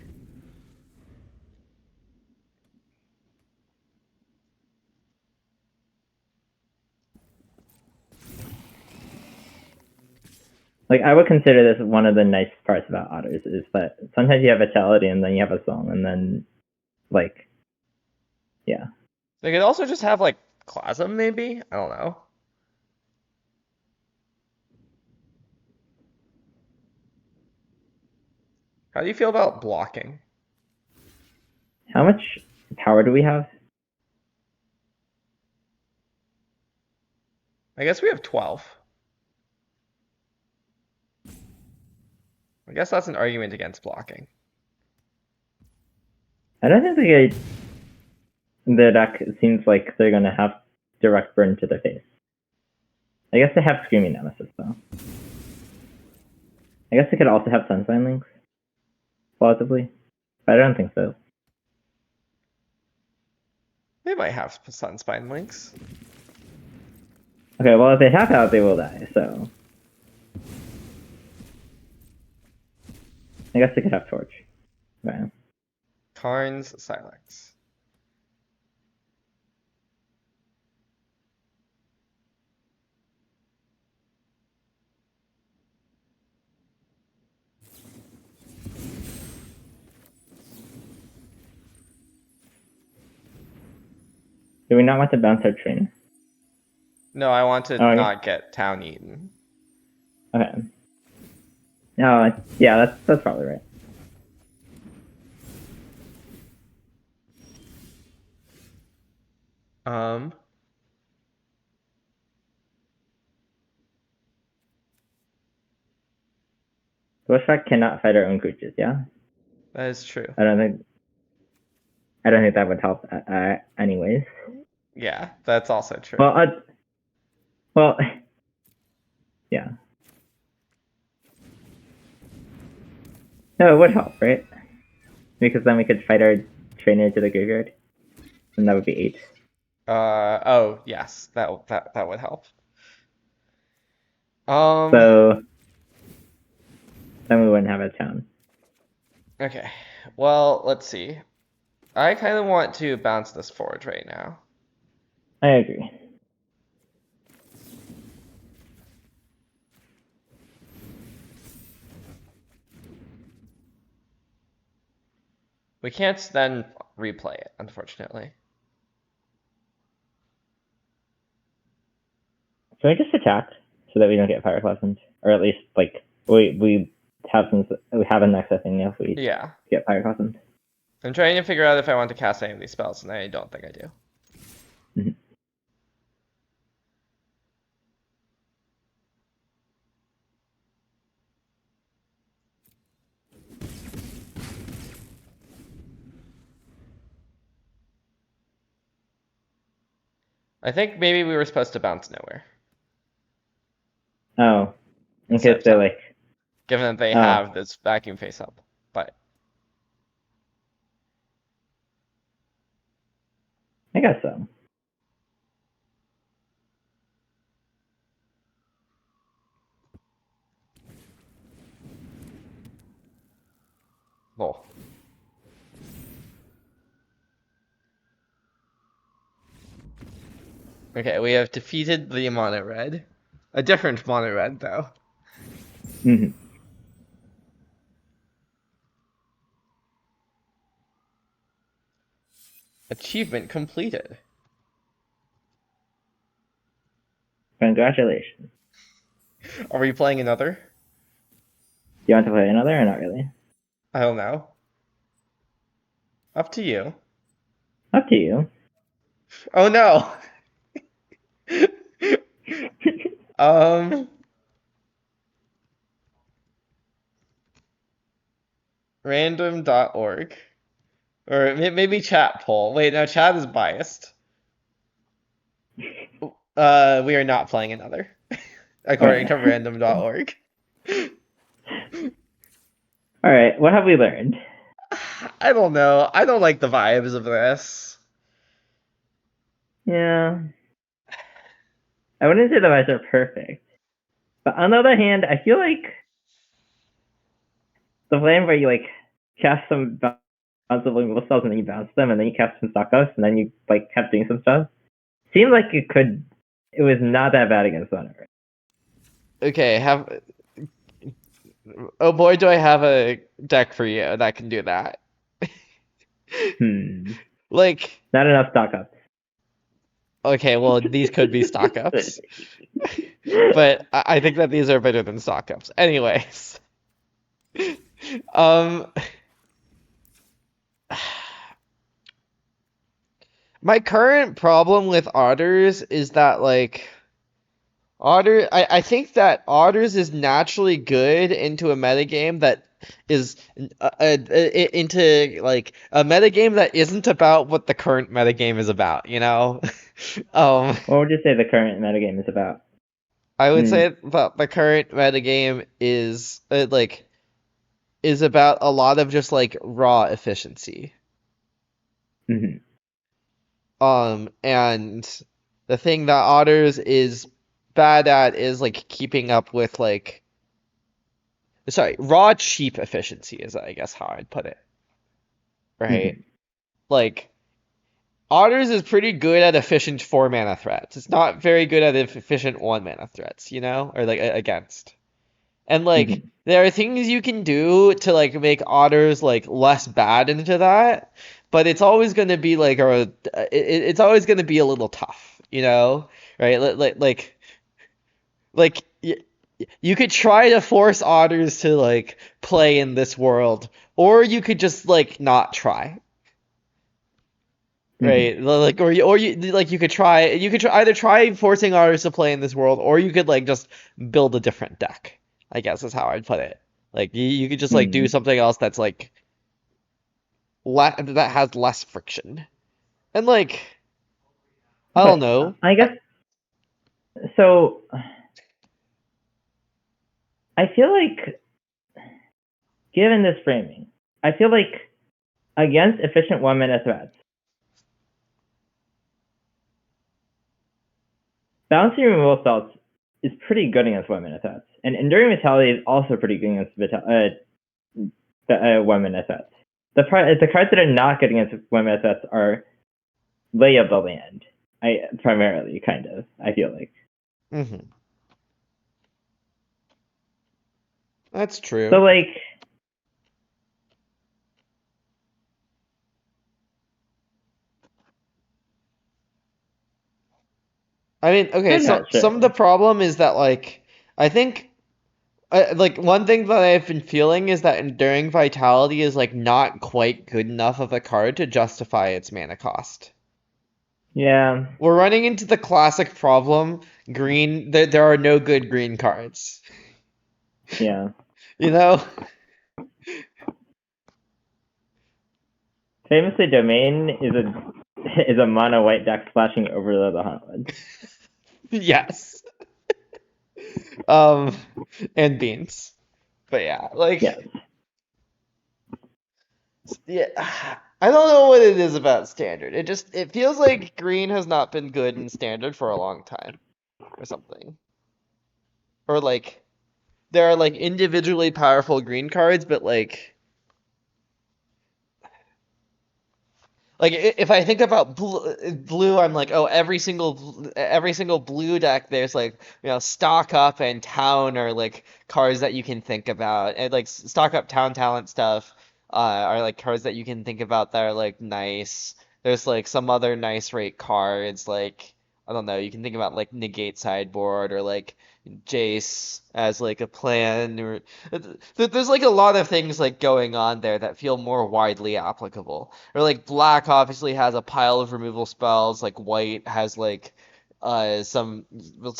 B: Like I would consider this one of the nice parts about Otters is that sometimes you have vitality and then you have a song and then like yeah.
A: They could also just have like Clasm, maybe? I don't know. How do you feel about blocking?
B: How much power do we have?
A: I guess we have 12. I guess that's an argument against blocking.
B: I don't think the deck seems like they're gonna have direct burn to the face. I guess they have Screaming Nemesis though. I guess they could also have Sunshine Links, plausibly, but I don't think so.
A: They might have Sunspine links.
B: Okay, well if they tap out, they will die. So I guess they could have Torch. Okay.
A: Karn's Silex.
B: Do we not want to bounce our trainer?
A: No, I want to
B: Oh,
A: not get town eaten.
B: Okay. No, yeah, that's probably right.
A: Um,
B: Bushwhack cannot fight our own creatures. Yeah,
A: that is true.
B: I don't think that would help. Anyways.
A: Yeah, that's also true.
B: Well, yeah. No, it would help, right? Because then we could fight our trainer to the graveyard, and that would be 8.
A: Oh, yes, that would help. Um,
B: So then we wouldn't have a town.
A: okay. Well, let's see. I kind of want to bounce this forward right now.
B: I agree.
A: We can't then replay it, unfortunately.
B: Can we just attack so that we don't get Pyroclasms, or at least like we have an excess thing if we
A: Yeah.
B: get Pyroclasms.
A: I'm trying to figure out if I want to cast any of these spells, and I don't think I do.
B: Mm-hmm.
A: I think maybe we were supposed to bounce nowhere.
B: Oh,
A: Instead
B: okay.
A: of
B: So
A: town,
B: like,
A: given that they
B: oh,
A: have this vacuum face up. But
B: I guess so.
A: well. Okay, we have defeated the mono red. A different mono red though.
B: Mm-hmm.
A: Achievement completed.
B: Congratulations.
A: Are we playing another?
B: Do you want to play another or not really?
A: I don't know. Up to you.
B: Up to you.
A: Oh no. Um, random.org. Or maybe chat poll. Wait, no, chat is biased. We are not playing another, according to
B: Okay.
A: random.org.
B: All right. What have we learned?
A: I don't know. I don't like the vibes of this.
B: Yeah. I wouldn't say the vibes are perfect, but on the other hand, I feel like the plan where you like cast some bounceable move spells and then you bounce them, and then you cast some stock ups, and then you like kept doing some stuff. Seemed like it could. It was not that bad against Thunder.
A: Okay, oh boy, do I have a deck for you that can do that.
B: Hmm.
A: Like,
B: Not enough stock ups.
A: okay, well, these could be stock ups, but I think that these are better than stock ups. Anyways, um, my current problem with Otters is that like I think that Otters is naturally good into a metagame that is into like a metagame that isn't about what the current metagame is about, you know? Um,
B: What would you say the current metagame is about?
A: I would
B: Hmm.
A: say that the current metagame is is about a lot of just like raw efficiency.
B: Hmm.
A: And the thing that Otters is bad at is like keeping up with like sorry, raw cheap efficiency is I guess how I'd put it. Right?
B: Hmm.
A: Like Otters is pretty good at efficient 4 mana threats. It's not very good at efficient 1 mana threats, you know? Or like against. And like
B: Hmm.
A: there are things you can do to like make Otters like less bad into that, but it's always going to be like it's always going to be a little tough, you know? Right? Like you could try to force Otters to like play in this world, or you could just like not try.
B: Hmm.
A: Right, like or you like you could try, either try forcing Otters to play in this world, or you could like just build a different deck. I guess is how I'd put it. Like you could just like do
B: Hmm.
A: something else that's like that has less friction. And like I don't
B: But
A: know.
B: I guess so. I feel like, given this framing, I feel like against efficient 1 mana threats, Bouncy removal spells is pretty good against 1 mana threats, and Enduring Vitality is also pretty good against 1 mana threats. The cards that are not good against 1 mana threats are Lay of the Land. Primarily, kind of. I feel like.
A: Hmm. That's
B: So
A: true.
B: like,
A: I mean, okay,
B: I'm not
A: so some of the
B: sure.
A: problem is that like I think like one thing that I've been feeling is that Enduring Vitality is like not quite good enough of a card to justify its mana cost.
B: Yeah.
A: We're running into the classic problem, green, there are no good green cards.
B: Yeah.
A: You know?
B: Famously, Domain is a mono white deck splashing over the Huntwood.
A: Yes. Um, and beans. But yeah,
B: Yes.
A: like yeah, I don't know what it is about standard. It feels like green has not been good in standard for a long time or something. Or like there are like individually powerful green cards, but like if I think about blue, I'm like, oh, every single blue deck, there's like stock up and town are like cards that you can think about, and like stock up town talent stuff are like cards that you can think about that are like nice. There's like some other nice rate cards like I don't know, you can think about like negate sideboard or like Jace as like a plan or there's like a lot of things like going on there that feel more widely applicable. Or like black obviously has a pile of removal spells, like white has like some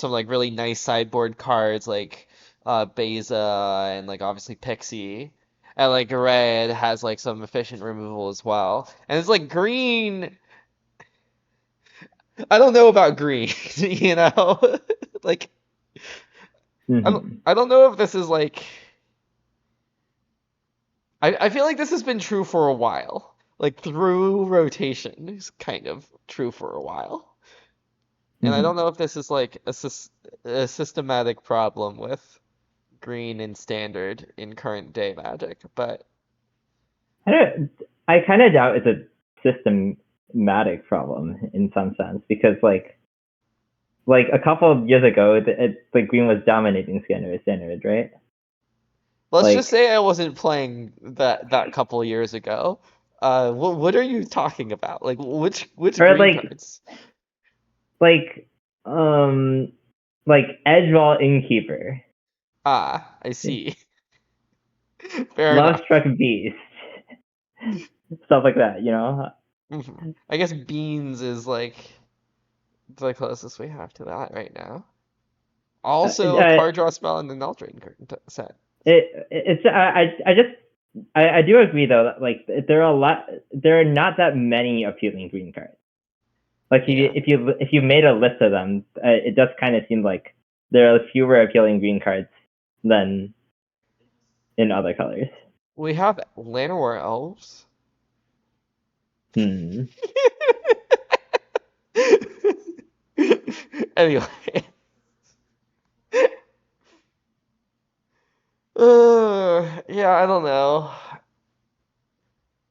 A: like really nice sideboard cards like Beza and like obviously Pixie. And like red has like some efficient removal as well. And it's like green I don't know about green, you know? Like
B: Hmm.
A: I don't know if this is like I feel like this has been true for a while. Like through rotation is kind of true for a while. And I don't
B: Hmm.
A: know if this is like a systematic problem with green and standard in current day Magic, but
B: I don't. I kind of doubt it's a systematic problem in some sense because like a couple of years ago, the green was dominating standard, right?
A: let's just
B: Like
A: say I wasn't playing that couple of years ago. What are you talking about? Like which
B: or
A: green cards?
B: like um like Edgewall Innkeeper,
A: Ah, I see. Fair
B: Love
A: enough.
B: Struck Beast, stuff like that.
A: I guess beans is like the closest we have to that right now. Also, a card draw spell in the Eldraine set.
B: it's I just I do agree though that like there are not that many appealing green cards. Like
A: Yeah.
B: if you made a list of them, it does kind of seem like there are fewer appealing green cards than in other colors.
A: We have Llanowar Elves.
B: Hmm.
A: Anyway. Yeah, I don't know.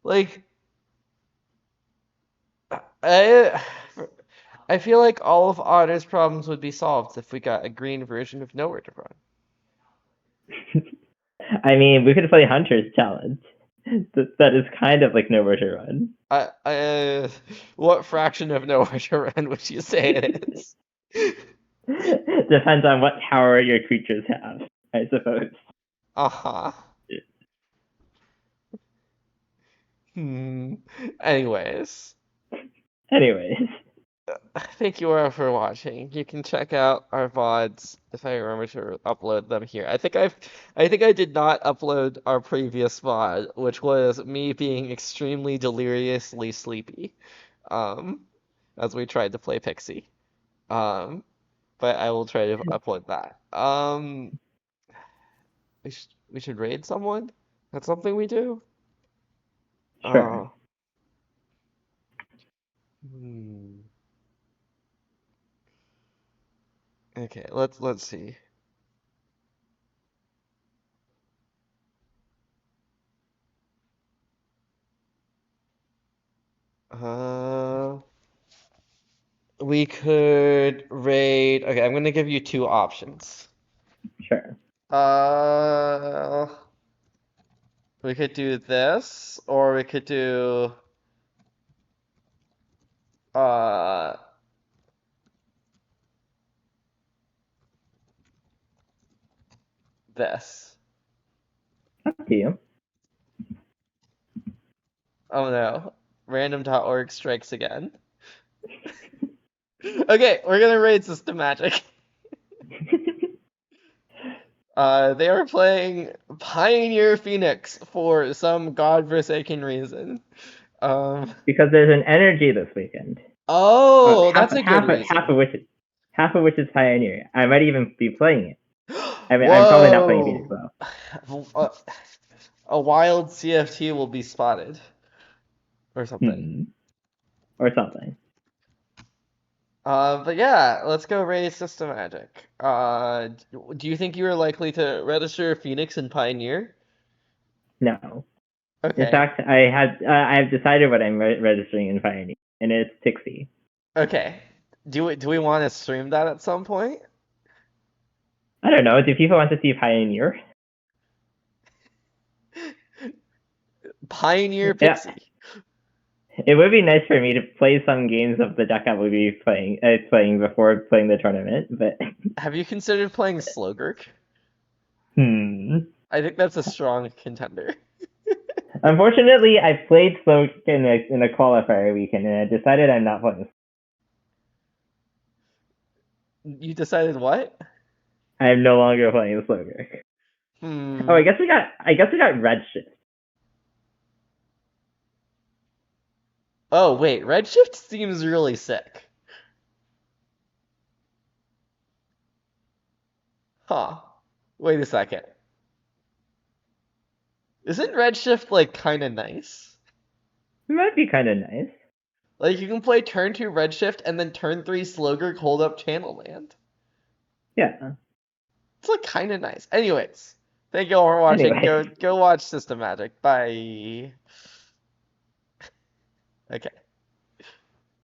A: Like, I I feel like all of Otter's problems would be solved if we got a green version of Nowhere to Run.
B: I mean, we could play Hunter's Challenge. That is kind of like Nowhere to Run.
A: What fraction of Nowhere to Run would you say it is?
B: Depends on what power your creatures have, I suppose.
A: Uh-huh. Hmm. Anyways,
B: Anyways,
A: thank you all for watching. You can check out our VODs if I remember to upload them here. I think I did not upload our previous VOD, which was me being extremely deliriously sleepy, um, as we tried to play Pixie. Um, but I will try to upload that. We should raid someone? That's something we do?
B: sure.
A: Uh, hmm. Okay, let's see. Uh, we could raid. Okay, I'm gonna give you two options.
B: Sure.
A: Uh, we could do this, or we could do uh this.
B: Up to you.
A: Oh no, random.org strikes again. Okay, we're gonna raid System Magic. They are playing Pioneer Phoenix for some godforsaken reason. Um,
B: Because there's an energy this weekend.
A: oh,
B: Half
A: that's a good
B: half half
A: reason.
B: half of which is Pioneer. I might even be playing it. I mean, I'm probably not playing Phoenix
A: Whoa!
B: though.
A: A, a wild CFT will be spotted or something.
B: Hmm. Or something.
A: But yeah, let's go raise System Magic. Do you think you are likely to register Phoenix and Pioneer?
B: No. In
A: Okay.
B: fact, I've decided what I'm registering in Pioneer, and it's Pixie.
A: Okay. Do we want to stream that at some point?
B: I don't know. Do people want to see Pioneer?
A: Pioneer
B: Yeah.
A: Pixie.
B: It would be nice for me to play some games of the deck I would be playing before playing the tournament, but
A: Have you considered playing Slogurk? I think that's a strong contender.
B: Unfortunately, I played Slow in a qualifier weekend, and I decided I'm not playing.
A: You decided what?
B: I am no longer playing Slowgurk. Oh, I guess we got Redshift.
A: Oh, wait, Redshift seems really sick. Huh. Wait a second. Isn't Redshift, like, kind of nice?
B: It might be kind of nice.
A: Like, you can play turn 2 Redshift and then turn 3 Slogurk hold up Channel Land.
B: Yeah.
A: It's, like, kind of nice. Anyways, thank you all for watching.
B: Anyway.
A: Go watch System Magic. Bye. Okay.